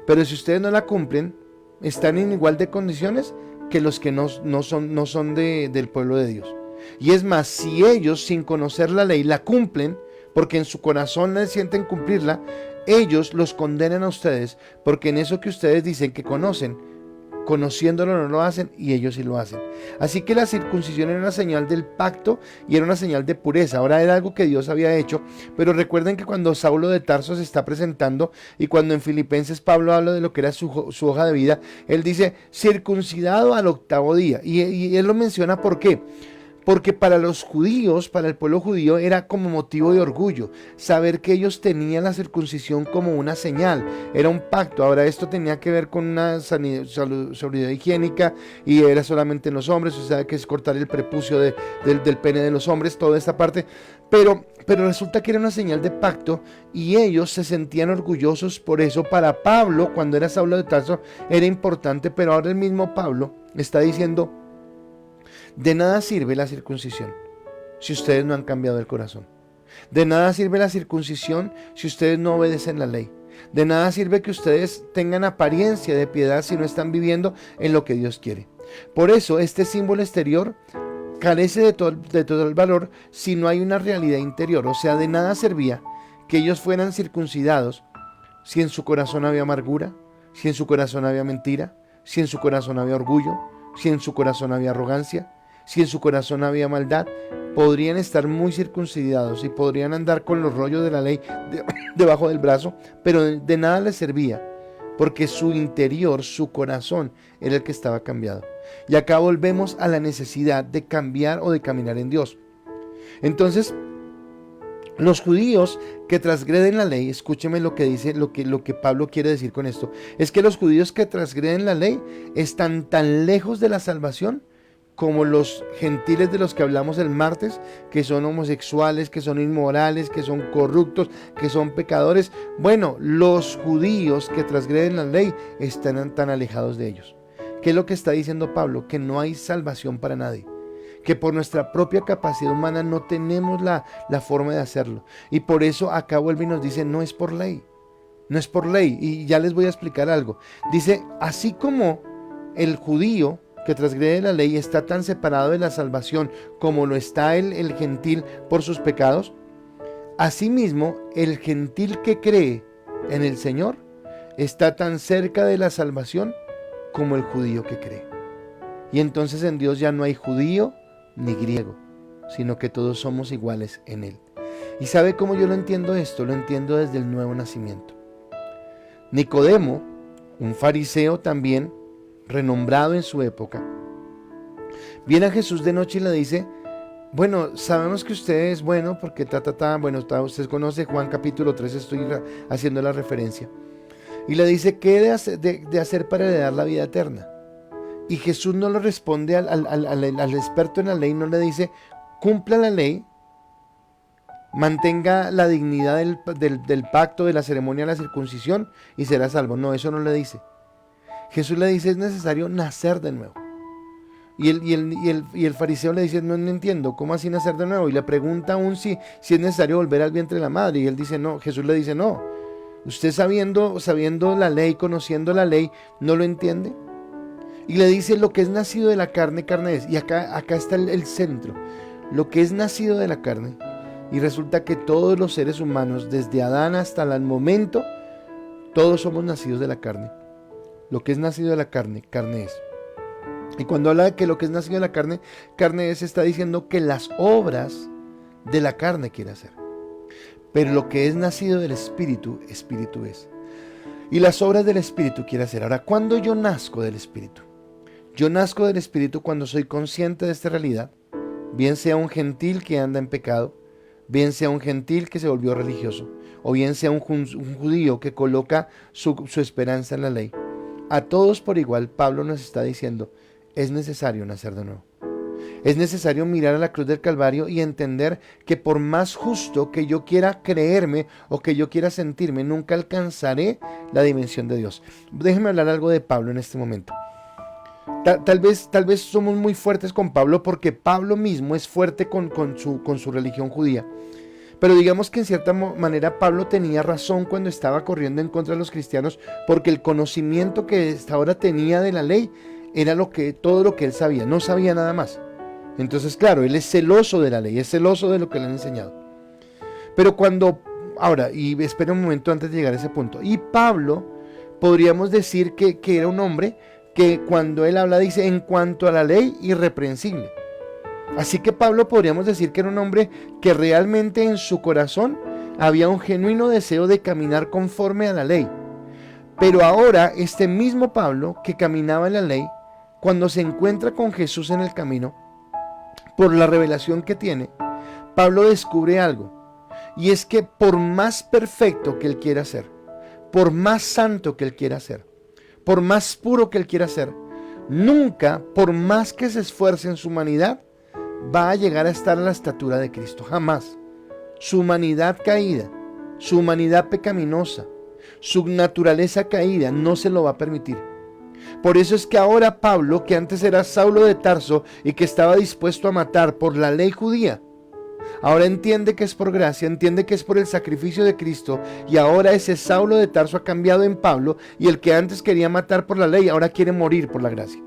Speaker 1: Pero si ustedes no la cumplen, están en igual de condiciones que los que no son del pueblo de Dios. Y es más, si ellos sin conocer la ley la cumplen, porque en su corazón le sienten cumplirla, ellos los condenan a ustedes, porque en eso que ustedes dicen que conocen, conociéndolo no lo hacen y ellos sí lo hacen. Así que la circuncisión era una señal del pacto y era una señal de pureza. Ahora era algo que Dios había hecho, pero recuerden que cuando Saulo de Tarso se está presentando y cuando en Filipenses Pablo habla de lo que era su hoja de vida, él dice circuncidado al 8º día y él lo menciona. ¿Por qué? Porque para los judíos, para el pueblo judío, era como motivo de orgullo saber que ellos tenían la circuncisión como una señal, era un pacto. Ahora esto tenía que ver con una seguridad higiénica y era solamente en los hombres, o sea que es cortar el prepucio del pene de los hombres, toda esta parte, pero resulta que era una señal de pacto y ellos se sentían orgullosos por eso. Para Pablo, cuando era Saulo de Tarso, era importante, pero ahora el mismo Pablo está diciendo, de nada sirve la circuncisión si ustedes no han cambiado el corazón. De nada sirve la circuncisión si ustedes no obedecen la ley. De nada sirve que ustedes tengan apariencia de piedad si no están viviendo en lo que Dios quiere. Por eso este símbolo exterior carece de todo el valor si no hay una realidad interior. O sea, de nada servía que ellos fueran circuncidados si en su corazón había amargura, si en su corazón había mentira, si en su corazón había orgullo, si en su corazón había arrogancia, si en su corazón había maldad. Podrían estar muy circuncidados y podrían andar con los rollos de la ley debajo del brazo, pero de nada les servía, porque su interior, su corazón, era el que estaba cambiado. Y acá volvemos a la necesidad de cambiar o de caminar en Dios. Entonces, los judíos que transgreden la ley, escúcheme lo que dice, lo que Pablo quiere decir con esto, es que los judíos que transgreden la ley están tan lejos de la salvación como los gentiles de los que hablamos el martes, que son homosexuales, que son inmorales, que son corruptos, que son pecadores. Bueno, los judíos que transgreden la ley están tan alejados de ellos. ¿Qué es lo que está diciendo Pablo? Que no hay salvación para nadie, que por nuestra propia capacidad humana no tenemos la forma de hacerlo. Y por eso acá vuelve y nos dice, no es por ley, no es por ley. Y ya les voy a explicar algo. Dice, así como el judío que transgrede la ley está tan separado de la salvación como lo está el gentil por sus pecados, asimismo el gentil que cree en el Señor está tan cerca de la salvación como el judío que cree. Y entonces en Dios ya no hay judío ni griego, sino que todos somos iguales en Él. ¿Y sabe cómo yo lo entiendo esto? Lo entiendo desde el nuevo nacimiento. Nicodemo, un fariseo también, renombrado en su época, viene a Jesús de noche y le dice: bueno, sabemos que usted es bueno porque bueno, usted conoce Juan capítulo 3, estoy haciendo la referencia. Y le dice: ¿qué he de hacer para heredar la vida eterna? Y Jesús no le responde al experto en la ley, no le dice: cumpla la ley, mantenga la dignidad del pacto, de la ceremonia de la circuncisión y será salvo. No, eso no le dice. Jesús le dice: es necesario nacer de nuevo. Y el fariseo le dice: no entiendo, ¿cómo así nacer de nuevo? Y le pregunta aún si es necesario volver al vientre de la madre. Y él dice: no. Jesús le dice: no. Usted sabiendo la ley, conociendo la ley, ¿no lo entiende? Y le dice: lo que es nacido de la carne, carne es. Y acá está el centro. Lo que es nacido de la carne. Y resulta que todos los seres humanos, desde Adán hasta el momento, todos somos nacidos de la carne. Lo que es nacido de la carne, carne es. Y cuando habla de que lo que es nacido de la carne, carne es, está diciendo que las obras de la carne quiere hacer. Pero lo que es nacido del Espíritu, Espíritu es. Y las obras del Espíritu quiere hacer. Ahora, ¿cuándo yo nazco del Espíritu? Yo nazco del Espíritu cuando soy consciente de esta realidad. Bien sea un gentil que anda en pecado, bien sea un gentil que se volvió religioso, o bien sea un judío que coloca su esperanza en la ley. A todos por igual, Pablo nos está diciendo: es necesario nacer de nuevo. Es necesario mirar a la cruz del Calvario y entender que por más justo que yo quiera creerme o que yo quiera sentirme, nunca alcanzaré la dimensión de Dios. Déjeme hablar algo de Pablo en este momento. Tal vez somos muy fuertes con Pablo porque Pablo mismo es fuerte con su religión judía. Pero digamos que en cierta manera Pablo tenía razón cuando estaba corriendo en contra de los cristianos, porque el conocimiento que hasta ahora tenía de la ley era todo lo que él sabía, no sabía nada más. Entonces, claro, él es celoso de la ley, es celoso de lo que le han enseñado. Pero ahora, y espera un momento antes de llegar a ese punto, y Pablo, podríamos decir que era un hombre que cuando él habla dice: en cuanto a la ley, irreprensible. Así que Pablo podríamos decir que era un hombre que realmente en su corazón había un genuino deseo de caminar conforme a la ley. Pero ahora este mismo Pablo que caminaba en la ley, cuando se encuentra con Jesús en el camino, por la revelación que tiene, Pablo descubre algo. Y es que por más perfecto que él quiera ser, por más santo que él quiera ser, por más puro que él quiera ser, nunca, por más que se esfuerce en su humanidad, va a llegar a estar a la estatura de Cristo. Jamás. Su humanidad caída, su humanidad pecaminosa, su naturaleza caída no se lo va a permitir. Por eso es que ahora Pablo, que antes era Saulo de Tarso y que estaba dispuesto a matar por la ley judía, ahora entiende que es por gracia, entiende que es por el sacrificio de Cristo, y ahora ese Saulo de Tarso ha cambiado en Pablo, y el que antes quería matar por la ley ahora quiere morir por la gracia.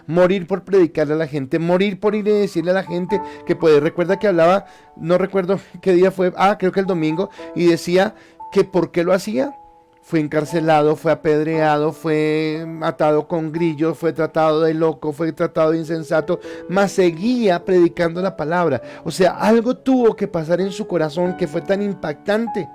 Speaker 1: Morir por predicarle a la gente, morir por ir y decirle a la gente que puede. Recuerda que hablaba, no recuerdo qué día fue, creo que el domingo, y decía que por qué lo hacía. Fue encarcelado, fue apedreado, fue atado con grillos, fue tratado de loco, fue tratado de insensato, mas seguía predicando la palabra. O sea, algo tuvo que pasar en su corazón que fue tan impactante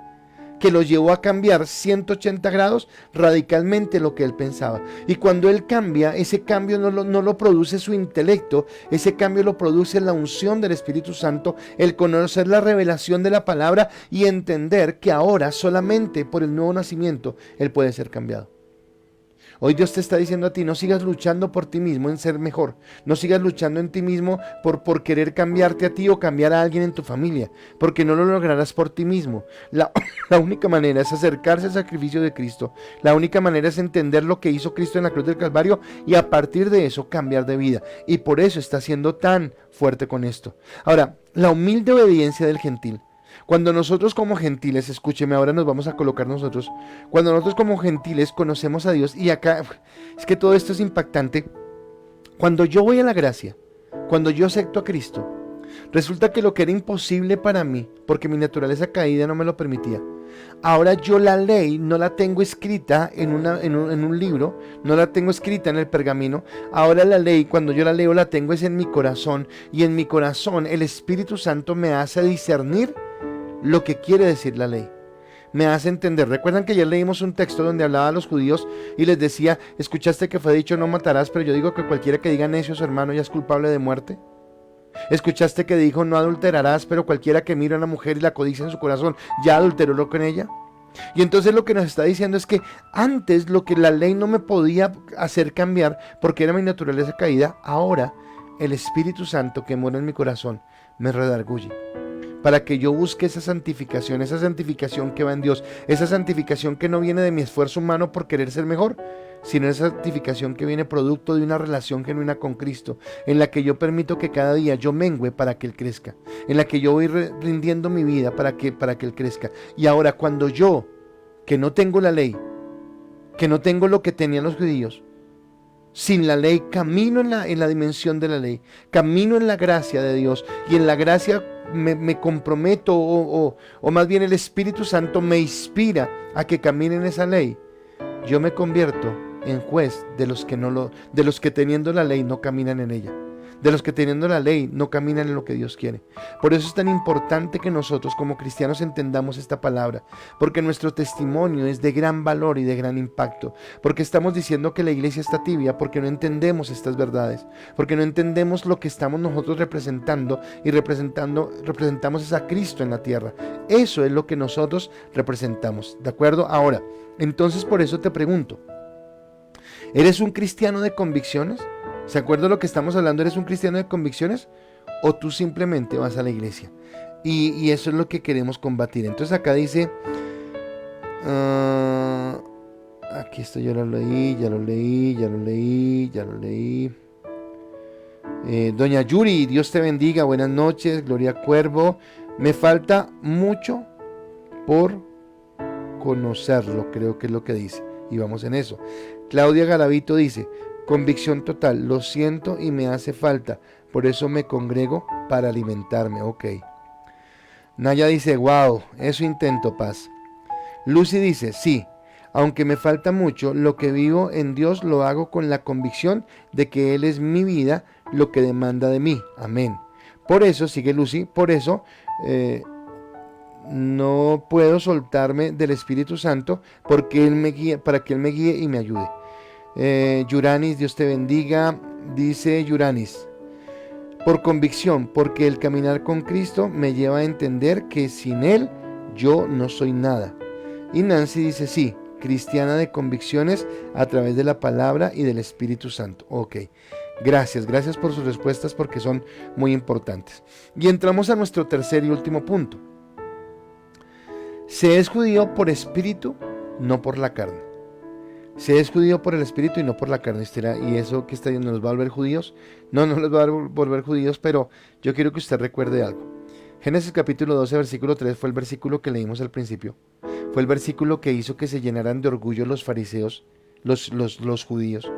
Speaker 1: que lo llevó a cambiar 180 grados radicalmente lo que él pensaba. Y cuando él cambia, ese cambio no lo produce su intelecto, ese cambio lo produce la unción del Espíritu Santo, el conocer la revelación de la palabra y entender que ahora solamente por el nuevo nacimiento él puede ser cambiado. Hoy Dios te está diciendo a ti: no sigas luchando por ti mismo en ser mejor. No sigas luchando en ti mismo por querer cambiarte a ti o cambiar a alguien en tu familia, porque no lo lograrás por ti mismo. La única manera es acercarse al sacrificio de Cristo. La única manera es entender lo que hizo Cristo en la cruz del Calvario y a partir de eso cambiar de vida. Y por eso está siendo tan fuerte con esto. Ahora, la humilde obediencia del gentil. Cuando nosotros como gentiles, escúcheme, ahora nos vamos a colocar nosotros, cuando nosotros como gentiles conocemos a Dios, y acá es que todo esto es impactante, cuando yo voy a la gracia, cuando yo acepto a Cristo, Resulta que lo que era imposible para mí, porque mi naturaleza caída no me lo permitía, ahora yo la ley no la tengo escrita en un libro, no la tengo escrita en el pergamino. Ahora la ley, cuando yo la leo, la tengo es en mi corazón, y en mi corazón el Espíritu Santo me hace discernir lo que quiere decir la ley. Me hace entender. Recuerdan que ayer leímos un texto donde hablaba a los judíos y les decía: escuchaste que fue dicho no matarás, pero yo digo que cualquiera que diga necio a su hermano ya es culpable de muerte. Escuchaste que dijo no adulterarás, pero cualquiera que mira a una mujer y la codicia en su corazón ya adulteró con ella. Y entonces lo que nos está diciendo es que antes lo que la ley no me podía hacer cambiar porque era mi naturaleza caída, ahora el Espíritu Santo que mora en mi corazón me redarguye para que yo busque esa santificación que va en Dios, esa santificación que no viene de mi esfuerzo humano por querer ser mejor, sino esa santificación que viene producto de una relación genuina con Cristo, en la que yo permito que cada día yo mengüe para que Él crezca, en la que yo voy rindiendo mi vida para que Él crezca. Y ahora cuando yo, que no tengo la ley, que no tengo lo que tenían los judíos, sin la ley, camino en la dimensión de la ley, camino en la gracia de Dios, y en la gracia me comprometo, o más bien el Espíritu Santo me inspira a que camine en esa ley. Yo me convierto en juez de los que teniendo la ley no caminan en ella, de los que teniendo la ley no caminan en lo que Dios quiere. Por eso es tan importante que nosotros como cristianos entendamos esta palabra, porque nuestro testimonio es de gran valor y de gran impacto, porque estamos diciendo que la iglesia está tibia, porque no entendemos estas verdades, porque no entendemos lo que estamos nosotros representando, y representamos es a Cristo en la tierra. Eso es lo que nosotros representamos, ¿de acuerdo? Ahora, entonces por eso te pregunto, ¿eres un cristiano de convicciones? ¿Se acuerda lo que estamos hablando? ¿Eres un cristiano de convicciones? ¿O tú simplemente vas a la iglesia? Y eso es lo que queremos combatir. Entonces acá dice, aquí esto ya lo leí. Doña Yuri, Dios te bendiga, buenas noches. Gloria Cuervo, me falta mucho por conocerlo, creo que es lo que dice, y vamos en eso. Claudia Garavito dice, convicción total, lo siento y me hace falta, por eso me congrego para alimentarme. Ok. Naya dice, wow, eso intento, Paz. Lucy dice, sí, aunque me falta mucho, lo que vivo en Dios lo hago con la convicción de que Él es mi vida, lo que demanda de mí. Amén. Por eso, sigue Lucy, por eso no puedo soltarme del Espíritu Santo, porque Él me guía, para que Él me guíe y me ayude. Yuranis, Dios te bendiga, dice Yuranis, por convicción, porque el caminar con Cristo me lleva a entender que sin Él yo no soy nada. Y Nancy dice, sí, cristiana de convicciones a través de la palabra y del Espíritu Santo. Ok, gracias por sus respuestas, porque son muy importantes. Y entramos a nuestro tercer y último punto. Se es judío por espíritu, no por la carne. Se es judío por el espíritu y no por la carne. Y eso que está diciendo, ¿nos va a volver judíos? No nos va a volver judíos, pero yo quiero que usted recuerde algo. Génesis capítulo 12, versículo 3 fue el versículo que leímos al principio. Fue el versículo que hizo que se llenaran de orgullo los fariseos, los judíos,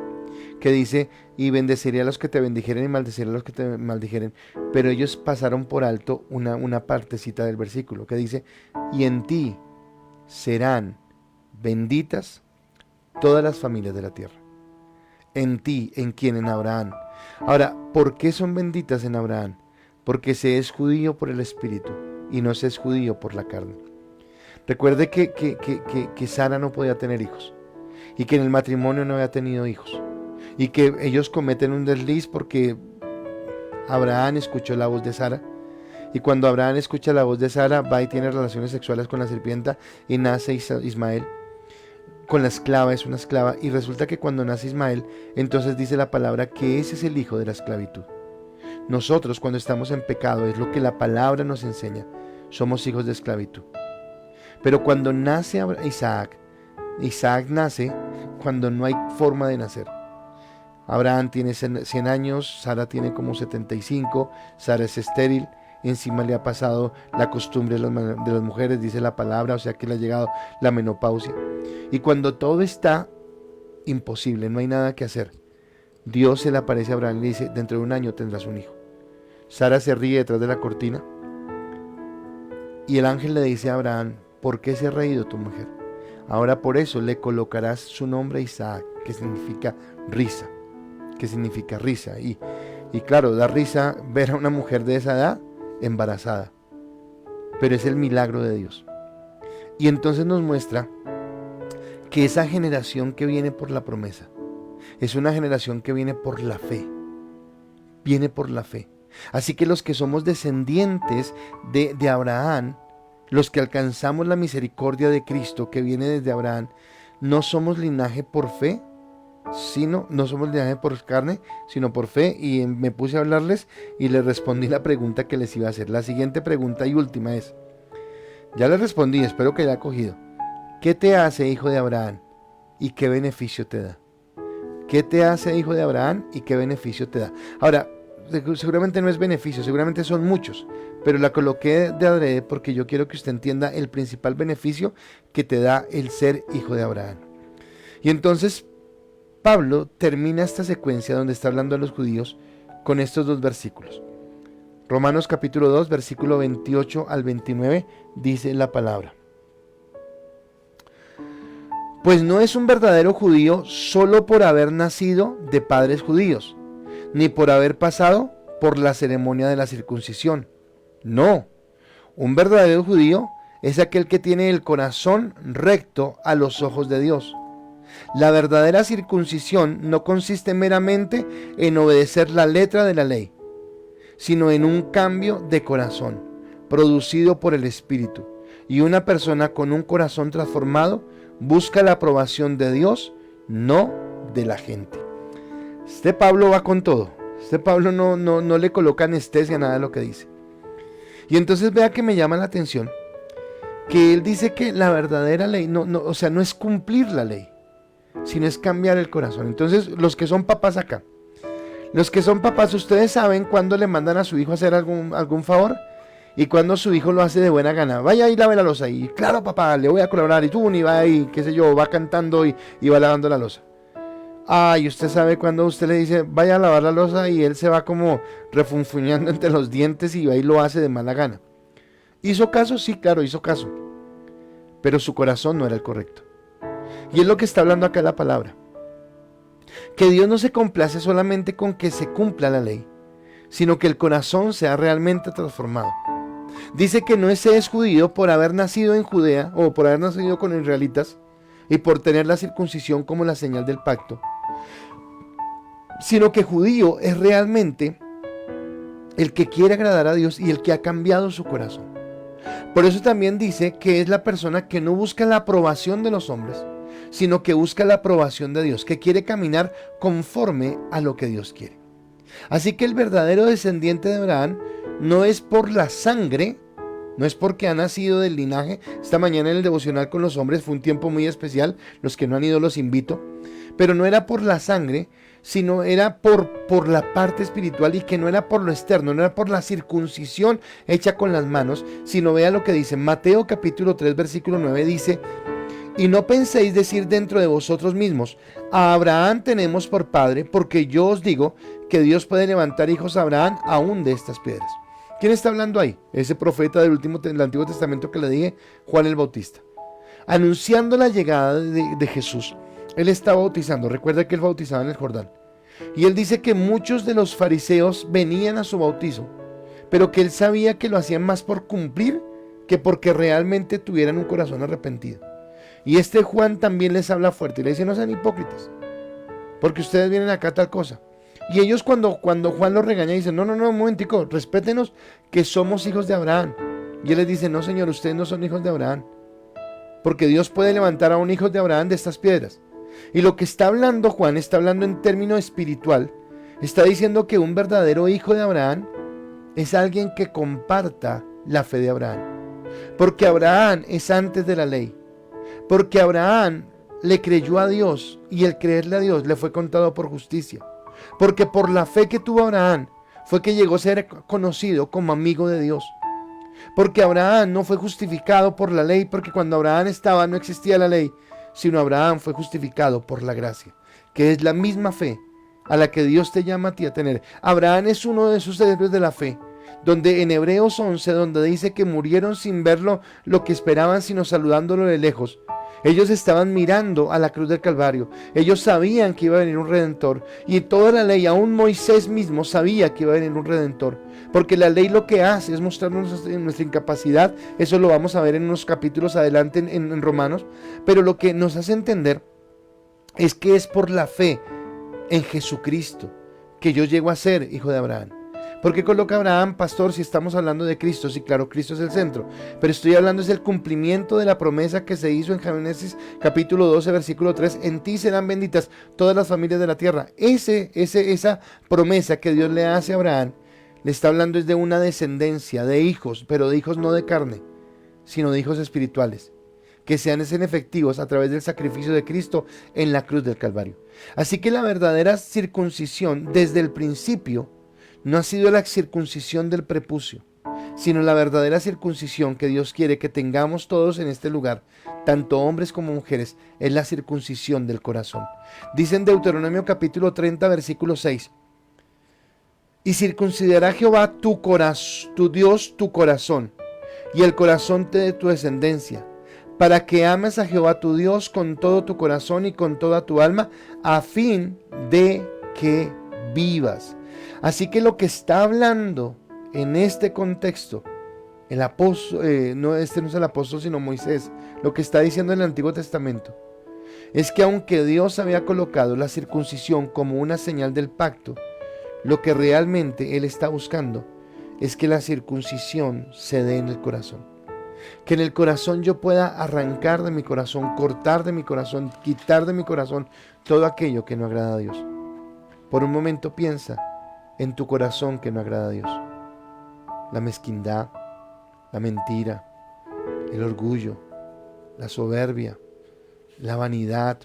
Speaker 1: que dice, y bendeciré a los que te bendijeren y maldeciré a los que te maldijeren. Pero ellos pasaron por alto una partecita del versículo que dice, y en ti serán benditas todas las familias de la tierra. En ti, en quien, en Abraham. Ahora, ¿por qué son benditas en Abraham? Porque se es judío por el espíritu y no se es judío por la carne. Recuerde que Sara no podía tener hijos, y que en el matrimonio no había tenido hijos, y que ellos cometen un desliz porque Abraham escuchó la voz de Sara, y cuando Abraham escucha la voz de Sara, va y tiene relaciones sexuales con la sirvienta y nace Ismael. Con la esclava, es una esclava, y resulta que cuando nace Ismael, entonces dice la palabra que ese es el hijo de la esclavitud. Nosotros, cuando estamos en pecado, es lo que la palabra nos enseña, somos hijos de esclavitud. Pero cuando nace Isaac nace cuando no hay forma de nacer. Abraham tiene 100 años, Sara tiene como 75, Sara es estéril, encima le ha pasado la costumbre de las mujeres, dice la palabra, o sea que le ha llegado la menopausia. Y cuando todo está imposible, no hay nada que hacer, Dios se le aparece a Abraham y le dice, dentro de un año tendrás un hijo. Sara se ríe detrás de la cortina y el ángel le dice a Abraham: ¿por qué se ha reído tu mujer? Ahora por eso le colocarás su nombre Isaac, que significa risa, y claro, da risa ver a una mujer de esa edad embarazada, pero es el milagro de Dios. Y entonces nos muestra que esa generación que viene por la promesa es una generación que viene por la fe, Así que los que somos descendientes de Abraham, los que alcanzamos la misericordia de Cristo que viene desde Abraham, no somos linaje por fe, no somos linaje por carne, sino por fe. Y me puse a hablarles y les respondí la pregunta que les iba a hacer. La siguiente pregunta y última es, ya les respondí, espero que haya cogido: ¿qué te hace hijo de Abraham y qué beneficio te da? ¿Qué te hace hijo de Abraham y qué beneficio te da? Ahora, seguramente no es beneficio, seguramente son muchos, pero la coloqué de adrede porque yo quiero que usted entienda el principal beneficio que te da el ser hijo de Abraham. Y entonces Pablo termina esta secuencia donde está hablando a los judíos con estos dos versículos. Romanos capítulo 2, versículo 28 al 29, dice la palabra: pues no es un verdadero judío solo por haber nacido de padres judíos, ni por haber pasado por la ceremonia de la circuncisión. No, un verdadero judío es aquel que tiene el corazón recto a los ojos de Dios. La verdadera circuncisión no consiste meramente en obedecer la letra de la ley, sino en un cambio de corazón, producido por el Espíritu. Y una persona con un corazón transformado busca la aprobación de Dios, no de la gente. Este Pablo va con todo. Este Pablo no le coloca anestesia a nada de lo que dice. Y entonces vea que me llama la atención que él dice que la verdadera ley no es cumplir la ley, sino es cambiar el corazón. Entonces, los que son papás acá, ustedes saben cuándo le mandan a su hijo a hacer algún favor y cuando su hijo lo hace de buena gana. Vaya y lave la loza. Y claro, papá, le voy a colaborar. Y tú ni va ahí, qué sé yo, va cantando y va lavando la loza. Y usted sabe cuando usted le dice vaya a lavar la loza y él se va como refunfuñando entre los dientes y va y lo hace de mala gana. ¿Hizo caso? Sí, claro, hizo caso. Pero su corazón no era el correcto. Y es lo que está hablando acá la palabra. Que Dios no se complace solamente con que se cumpla la ley, sino que el corazón sea realmente transformado. Dice que no se es judío por haber nacido en Judea o por haber nacido con israelitas y por tener la circuncisión como la señal del pacto, sino que judío es realmente el que quiere agradar a Dios y el que ha cambiado su corazón. Por eso también dice que es la persona que no busca la aprobación de los hombres, sino que busca la aprobación de Dios, que quiere caminar conforme a lo que Dios quiere. Así que el verdadero descendiente de Abraham no es por la sangre, no es porque ha nacido del linaje. Esta mañana en el devocional con los hombres fue un tiempo muy especial, los que no han ido los invito, pero no era por la sangre, sino era por la parte espiritual, y que no era por lo externo, no era por la circuncisión hecha con las manos, sino vea lo que dice Mateo capítulo 3 versículo 9, dice: y no penséis decir dentro de vosotros mismos, a Abraham tenemos por padre, porque yo os digo que Dios puede levantar hijos a Abraham aún de estas piedras. ¿Quién está hablando ahí? Ese profeta del Antiguo Testamento que le dije, Juan el Bautista, anunciando la llegada de Jesús. Él está bautizando, recuerda que él bautizaba en el Jordán, y él dice que muchos de los fariseos venían a su bautizo, pero que él sabía que lo hacían más por cumplir que porque realmente tuvieran un corazón arrepentido. Y este Juan también les habla fuerte y le dice: no sean hipócritas, porque ustedes vienen acá a tal cosa. Y ellos cuando Juan los regaña dicen: no, un momentico, respétenos que somos hijos de Abraham. Y él les dice: no, señor, ustedes no son hijos de Abraham, porque Dios puede levantar a un hijo de Abraham de estas piedras. Y lo que está hablando Juan, está hablando en término espiritual, está diciendo que un verdadero hijo de Abraham es alguien que comparta la fe de Abraham, porque Abraham es antes de la ley, porque Abraham le creyó a Dios y el creerle a Dios le fue contado por justicia, porque por la fe que tuvo Abraham fue que llegó a ser conocido como amigo de Dios, porque Abraham no fue justificado por la ley, porque cuando Abraham estaba no existía la ley, sino Abraham fue justificado por la gracia, que es la misma fe a la que Dios te llama a ti a tener. Abraham es uno de esos héroes de la fe, donde en Hebreos 11, donde dice que murieron sin verlo lo que esperaban, sino saludándolo de lejos. Ellos estaban mirando a la cruz del Calvario. Ellos sabían que iba a venir un Redentor. Y toda la ley, aún Moisés mismo sabía que iba a venir un Redentor. Porque la ley lo que hace es mostrarnos nuestra incapacidad. Eso lo vamos a ver en unos capítulos adelante en Romanos. Pero lo que nos hace entender es que es por la fe en Jesucristo que yo llego a ser hijo de Abraham. ¿Por qué coloca Abraham, pastor, si estamos hablando de Cristo? Sí, claro, Cristo es el centro, pero estoy hablando es del cumplimiento de la promesa que se hizo en Génesis capítulo 12, versículo 3, en ti serán benditas todas las familias de la tierra. Esa promesa que Dios le hace a Abraham, le está hablando es de una descendencia, de hijos, pero de hijos no de carne, sino de hijos espirituales, que sean efectivos a través del sacrificio de Cristo en la cruz del Calvario. Así que la verdadera circuncisión desde el principio no ha sido la circuncisión del prepucio, sino la verdadera circuncisión que Dios quiere que tengamos todos en este lugar, tanto hombres como mujeres, es la circuncisión del corazón. Dice en Deuteronomio capítulo 30, versículo 6, y circuncidará Jehová tu Dios tu corazón, y el corazón de tu descendencia, para que ames a Jehová tu Dios con todo tu corazón y con toda tu alma, a fin de que vivas. Así que lo que está hablando en este contexto, el apóstol, no es el apóstol sino Moisés, lo que está diciendo en el Antiguo Testamento, es que aunque Dios había colocado la circuncisión como una señal del pacto, lo que realmente Él está buscando es que la circuncisión se dé en el corazón. Que en el corazón yo pueda arrancar de mi corazón, cortar de mi corazón, quitar de mi corazón todo aquello que no agrada a Dios. Por un momento piensa en tu corazón que no agrada a Dios. La mezquindad, la mentira, el orgullo, la soberbia, la vanidad,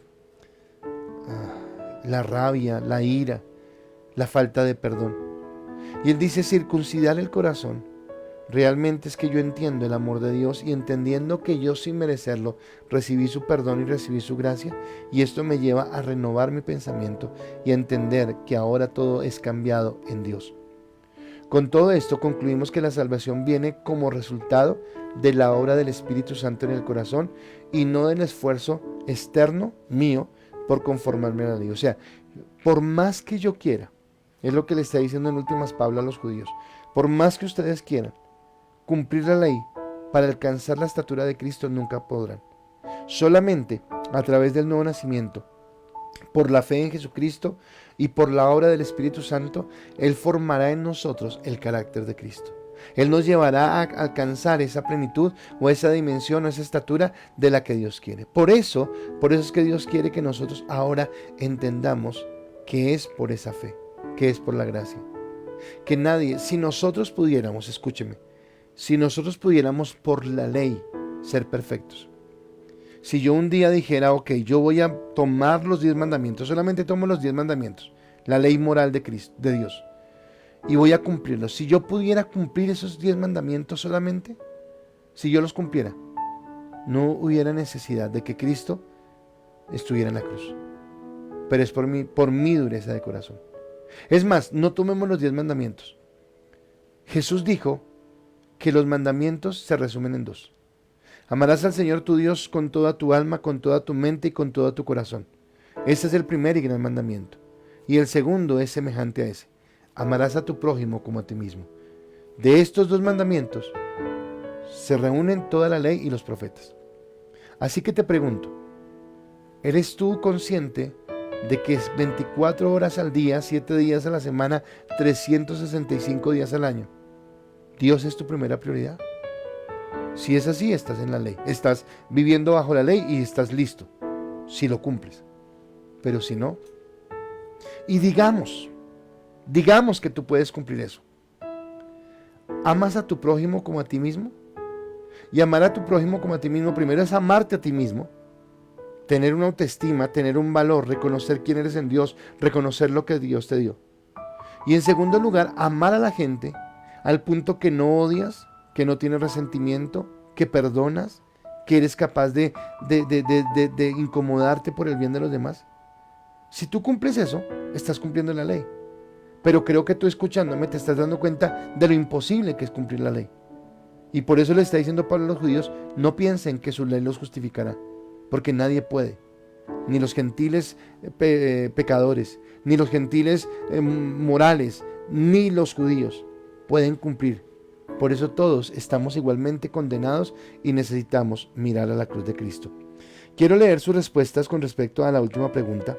Speaker 1: la rabia, la ira, la falta de perdón. Y Él dice circuncidar el corazón. Realmente es que yo entiendo el amor de Dios y entendiendo que yo sin merecerlo recibí su perdón y recibí su gracia, y esto me lleva a renovar mi pensamiento y a entender que ahora todo es cambiado en Dios. Con todo esto concluimos que la salvación viene como resultado de la obra del Espíritu Santo en el corazón y no del esfuerzo externo mío por conformarme a la ley. O sea, por más que yo quiera, es lo que le está diciendo en últimas Pablo a los judíos, por más que ustedes quieran cumplir la ley para alcanzar la estatura de Cristo, nunca podrán. Solamente a través del nuevo nacimiento, por la fe en Jesucristo y por la obra del Espíritu Santo, Él formará en nosotros el carácter de Cristo. Él nos llevará a alcanzar esa plenitud o esa dimensión o esa estatura de la que Dios quiere. Por eso es que Dios quiere que nosotros ahora entendamos que es por esa fe, que es por la gracia. Que nadie, si nosotros pudiéramos, escúcheme, si nosotros pudiéramos por la ley ser perfectos, si yo un día dijera, ok, yo voy a tomar los 10 mandamientos, solamente tomo los 10 mandamientos, la ley moral de Cristo, de Dios, y voy a cumplirlos. Si yo pudiera cumplir esos 10 mandamientos solamente, si yo los cumpliera, no hubiera necesidad de que Cristo estuviera en la cruz. Pero es por mi dureza de corazón. Es más, no tomemos los 10 mandamientos. Jesús dijo que los mandamientos se resumen en 2. Amarás al Señor tu Dios con toda tu alma, con toda tu mente y con todo tu corazón. Ese es el primer y gran mandamiento. Y el segundo es semejante a ese. Amarás a tu prójimo como a ti mismo. De estos 2 mandamientos se reúnen toda la ley y los profetas. Así que te pregunto, ¿eres tú consciente de que es 24 horas al día, 7 días a la semana, 365 días al año, Dios es tu primera prioridad? Si es así, estás en la ley, estás viviendo bajo la ley y estás listo, si lo cumples. Pero si no, y digamos que tú puedes cumplir eso, ¿amas a tu prójimo como a ti mismo? Y amar a tu prójimo como a ti mismo, primero es amarte a ti mismo, tener una autoestima, tener un valor, reconocer quién eres en Dios, reconocer lo que Dios te dio. Y en segundo lugar, amar a la gente al punto que no odias, que no tienes resentimiento, que perdonas, que eres capaz de incomodarte por el bien de los demás. Si tú cumples eso, estás cumpliendo la ley. Pero creo que tú escuchándome te estás dando cuenta de lo imposible que es cumplir la ley. Y por eso le está diciendo Pablo a los judíos, no piensen que su ley los justificará, porque nadie puede. Ni los gentiles pecadores, ni los gentiles morales, ni los judíos pueden cumplir. Por eso todos estamos igualmente condenados y necesitamos mirar a la cruz de Cristo. Quiero leer sus respuestas con respecto a la última pregunta.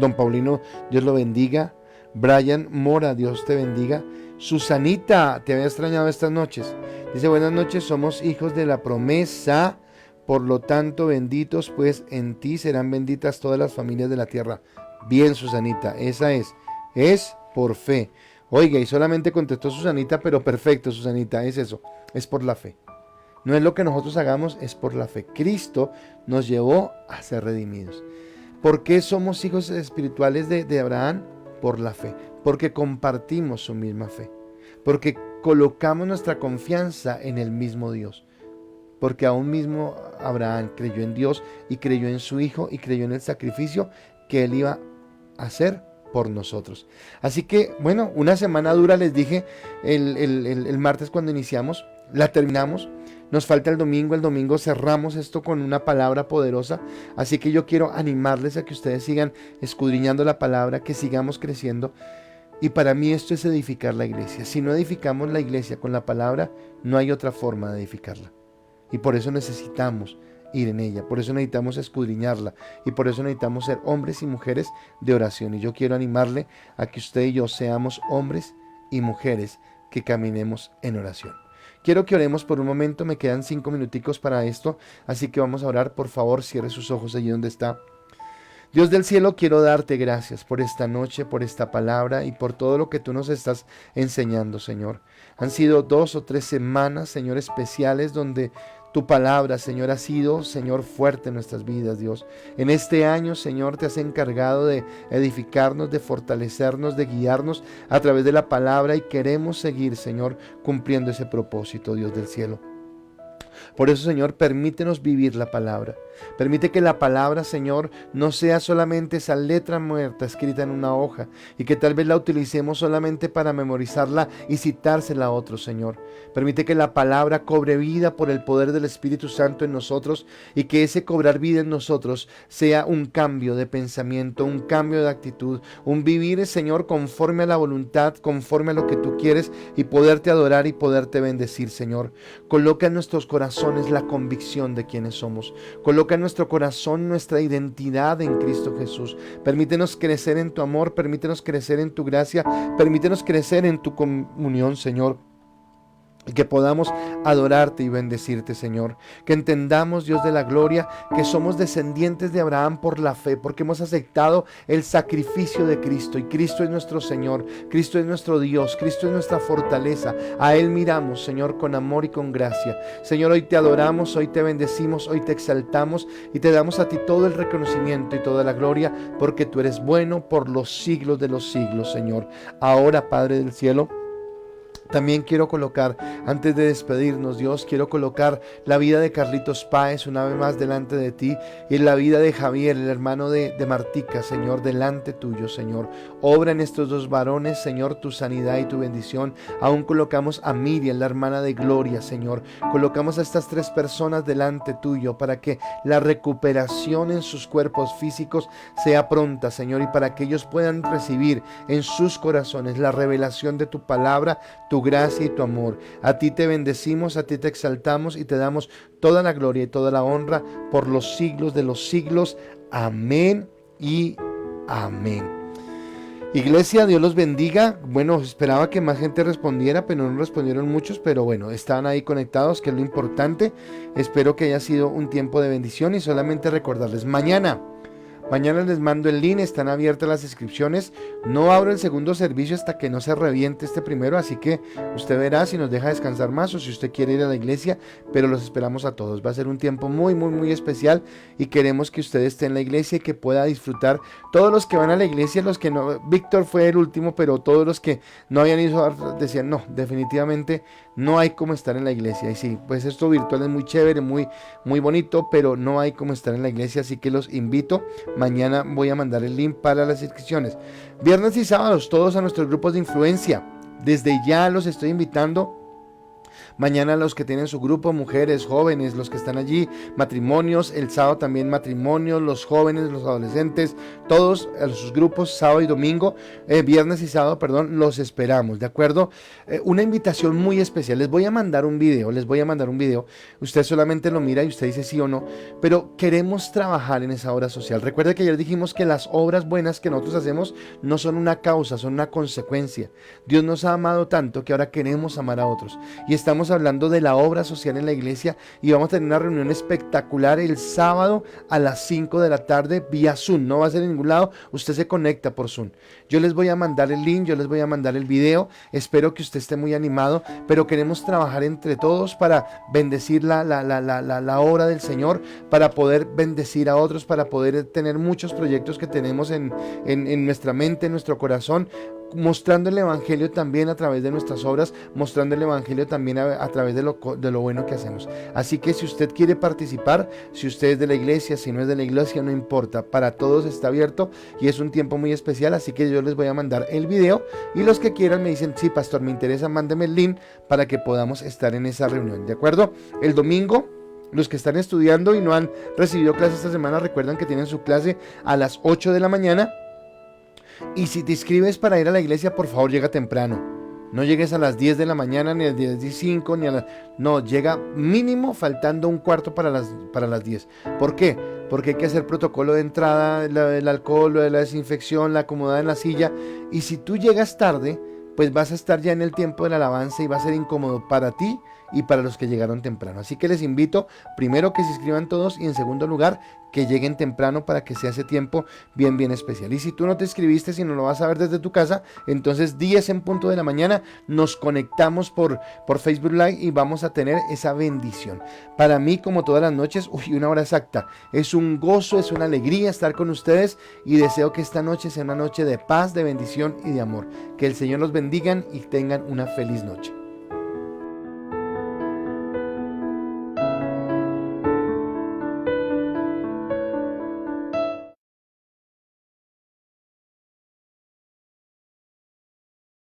Speaker 1: Don Paulino, Dios lo bendiga. Brian Mora, Dios te bendiga. Susanita, te había extrañado estas noches. Dice, buenas noches, somos hijos de la promesa, por lo tanto benditos, pues en ti serán benditas todas las familias de la tierra. Bien, Susanita, esa es por fe. Oiga, y solamente contestó Susanita, pero perfecto, Susanita, es eso, es por la fe. No es lo que nosotros hagamos, es por la fe. Cristo nos llevó a ser redimidos. ¿Por qué somos hijos espirituales de Abraham? Por la fe, porque compartimos su misma fe, porque colocamos nuestra confianza en el mismo Dios, porque aún mismo Abraham creyó en Dios y creyó en su Hijo y creyó en el sacrificio que Él iba a hacer por nosotros. Así que, bueno, una semana dura, les dije el martes cuando iniciamos, la terminamos. Nos falta el domingo cerramos esto con una palabra poderosa, así que yo quiero animarles a que ustedes sigan escudriñando la palabra, que sigamos creciendo, y para mí esto es edificar la iglesia. Si no edificamos la iglesia con la palabra, no hay otra forma de edificarla, y por eso necesitamos ir en ella, por eso necesitamos escudriñarla, y por eso necesitamos ser hombres y mujeres de oración, y yo quiero animarle a que usted y yo seamos hombres y mujeres que caminemos en oración. Quiero que oremos por un momento, me quedan 5 minuticos para esto, así que vamos a orar. Por favor, cierre sus ojos allí donde está. Dios del cielo, quiero darte gracias por esta noche, por esta palabra y por todo lo que tú nos estás enseñando, Señor. Han sido 2 o 3 semanas, Señor, especiales donde tu palabra, Señor, ha sido, Señor, fuerte en nuestras vidas, Dios. En este año, Señor, te has encargado de edificarnos, de fortalecernos, de guiarnos a través de la palabra y queremos seguir, Señor, cumpliendo ese propósito, Dios del cielo. Por eso, Señor, permítenos vivir la palabra. Permite que la palabra, Señor, no sea solamente esa letra muerta escrita en una hoja y que tal vez la utilicemos solamente para memorizarla y citársela a otros, Señor. Permite que la palabra cobre vida por el poder del Espíritu Santo en nosotros y que ese cobrar vida en nosotros sea un cambio de pensamiento, un cambio de actitud, un vivir, Señor, conforme a la voluntad, conforme a lo que tú quieres y poderte adorar y poderte bendecir, Señor. Coloca en nuestros corazones la convicción de quiénes somos. Coloca en nuestro corazón nuestra identidad en Cristo Jesús. Permítenos crecer en tu amor, permítenos crecer en tu gracia, permítenos crecer en tu comunión, Señor. Y que podamos adorarte y bendecirte, Señor. Que entendamos, Dios de la gloria, que somos descendientes de Abraham por la fe, porque hemos aceptado el sacrificio de Cristo. Y Cristo es nuestro Señor, Cristo es nuestro Dios, Cristo es nuestra fortaleza. A Él miramos, Señor, con amor y con gracia. Señor, hoy te adoramos, hoy te bendecimos, hoy te exaltamos y te damos a ti todo el reconocimiento y toda la gloria, porque tú eres bueno por los siglos de los siglos, Señor. Ahora, Padre del cielo, también quiero colocar, antes de despedirnos, Dios, quiero colocar la vida de Carlitos Páez una vez más delante de ti y la vida de Javier, el hermano de Martica, Señor, delante tuyo, Señor. Obra en estos 2 varones, Señor, tu sanidad y tu bendición. Aún colocamos a Miriam, la hermana de Gloria, Señor. Colocamos a estas 3 personas delante tuyo para que la recuperación en sus cuerpos físicos sea pronta, Señor, y para que ellos puedan recibir en sus corazones la revelación de tu palabra, tu gracia y tu amor. A ti te bendecimos, a ti te exaltamos y te damos toda la gloria y toda la honra por los siglos de los siglos. Amén y amén. Iglesia, Dios los bendiga. Bueno, esperaba que más gente respondiera, pero no respondieron muchos, pero bueno, están ahí conectados, que es lo importante. Espero que haya sido un tiempo de bendición y solamente recordarles, mañana les mando el link, están abiertas las inscripciones. No abro el segundo servicio hasta que no se reviente este primero, así que usted verá si nos deja descansar más o si usted quiere ir a la iglesia, pero los esperamos a todos. Va a ser un tiempo muy, muy, muy especial y queremos que usted esté en la iglesia y que pueda disfrutar. Todos los que van a la iglesia, los que no, Víctor fue el último, pero todos los que no habían ido decían, no, definitivamente no hay como estar en la iglesia. Y sí, pues esto virtual es muy chévere, muy, muy bonito, pero no hay como estar en la iglesia, así que los invito Mañana voy a mandar el link para las inscripciones. Viernes y sábados, todos a nuestros grupos de influencia. Desde ya los estoy invitando. Mañana los que tienen su grupo, mujeres, jóvenes, los que están allí, matrimonios, el sábado también matrimonios, los jóvenes, los adolescentes, todos a sus grupos, sábado y domingo, viernes y sábado, perdón, los esperamos, ¿de acuerdo? Una invitación muy especial, les voy a mandar un video, usted solamente lo mira y usted dice sí o no, pero queremos trabajar en esa obra social. Recuerde que ayer dijimos que las obras buenas que nosotros hacemos no son una causa, son una consecuencia. Dios nos ha amado tanto que ahora queremos amar a otros, y estamos hablando de la obra social en la iglesia, y vamos a tener una reunión espectacular el sábado a las 5 de la tarde vía Zoom. No va a ser en ningún lado, usted se conecta por Zoom. Yo les voy a mandar el link, yo les voy a mandar el video. Espero que usted esté muy animado, pero queremos trabajar entre todos para bendecir la obra del Señor, para poder bendecir a otros, para poder tener muchos proyectos que tenemos en nuestra mente, en nuestro corazón, mostrando el evangelio también a través de nuestras obras, mostrando el evangelio también a través de lo bueno que hacemos. Así que si usted quiere participar, si usted es de la iglesia, si no es de la iglesia, no importa, para todos está abierto y es un tiempo muy especial. Así que yo les voy a mandar el video, y los que quieran me dicen sí, pastor, me interesa, mándeme el link para que podamos estar en esa reunión, ¿de acuerdo? El domingo, los que están estudiando y no han recibido clase esta semana, recuerdan que tienen su clase a las 8 de la mañana. Y si te inscribes para ir a la iglesia, por favor llega temprano. No llegues a las 10 de la mañana, ni a las 10:05, ni a las... No, llega mínimo faltando un cuarto para las 10. ¿Por qué? Porque hay que hacer protocolo de entrada, el alcohol, la desinfección, la acomodada en la silla. Y si tú llegas tarde, pues vas a estar ya en el tiempo de la alabanza y va a ser incómodo para ti y para los que llegaron temprano. Así que les invito, primero, que se inscriban todos, y en segundo lugar, que lleguen temprano para que sea ese tiempo bien especial. Y si tú no te inscribiste, si no lo vas a ver desde tu casa, entonces 10 en punto de la mañana nos conectamos por Facebook Live y vamos a tener esa bendición. Para mí, como todas las noches, una hora exacta, es un gozo, es una alegría estar con ustedes, y deseo que esta noche sea una noche de paz, de bendición y de amor. Que el Señor los bendiga y tengan una feliz noche.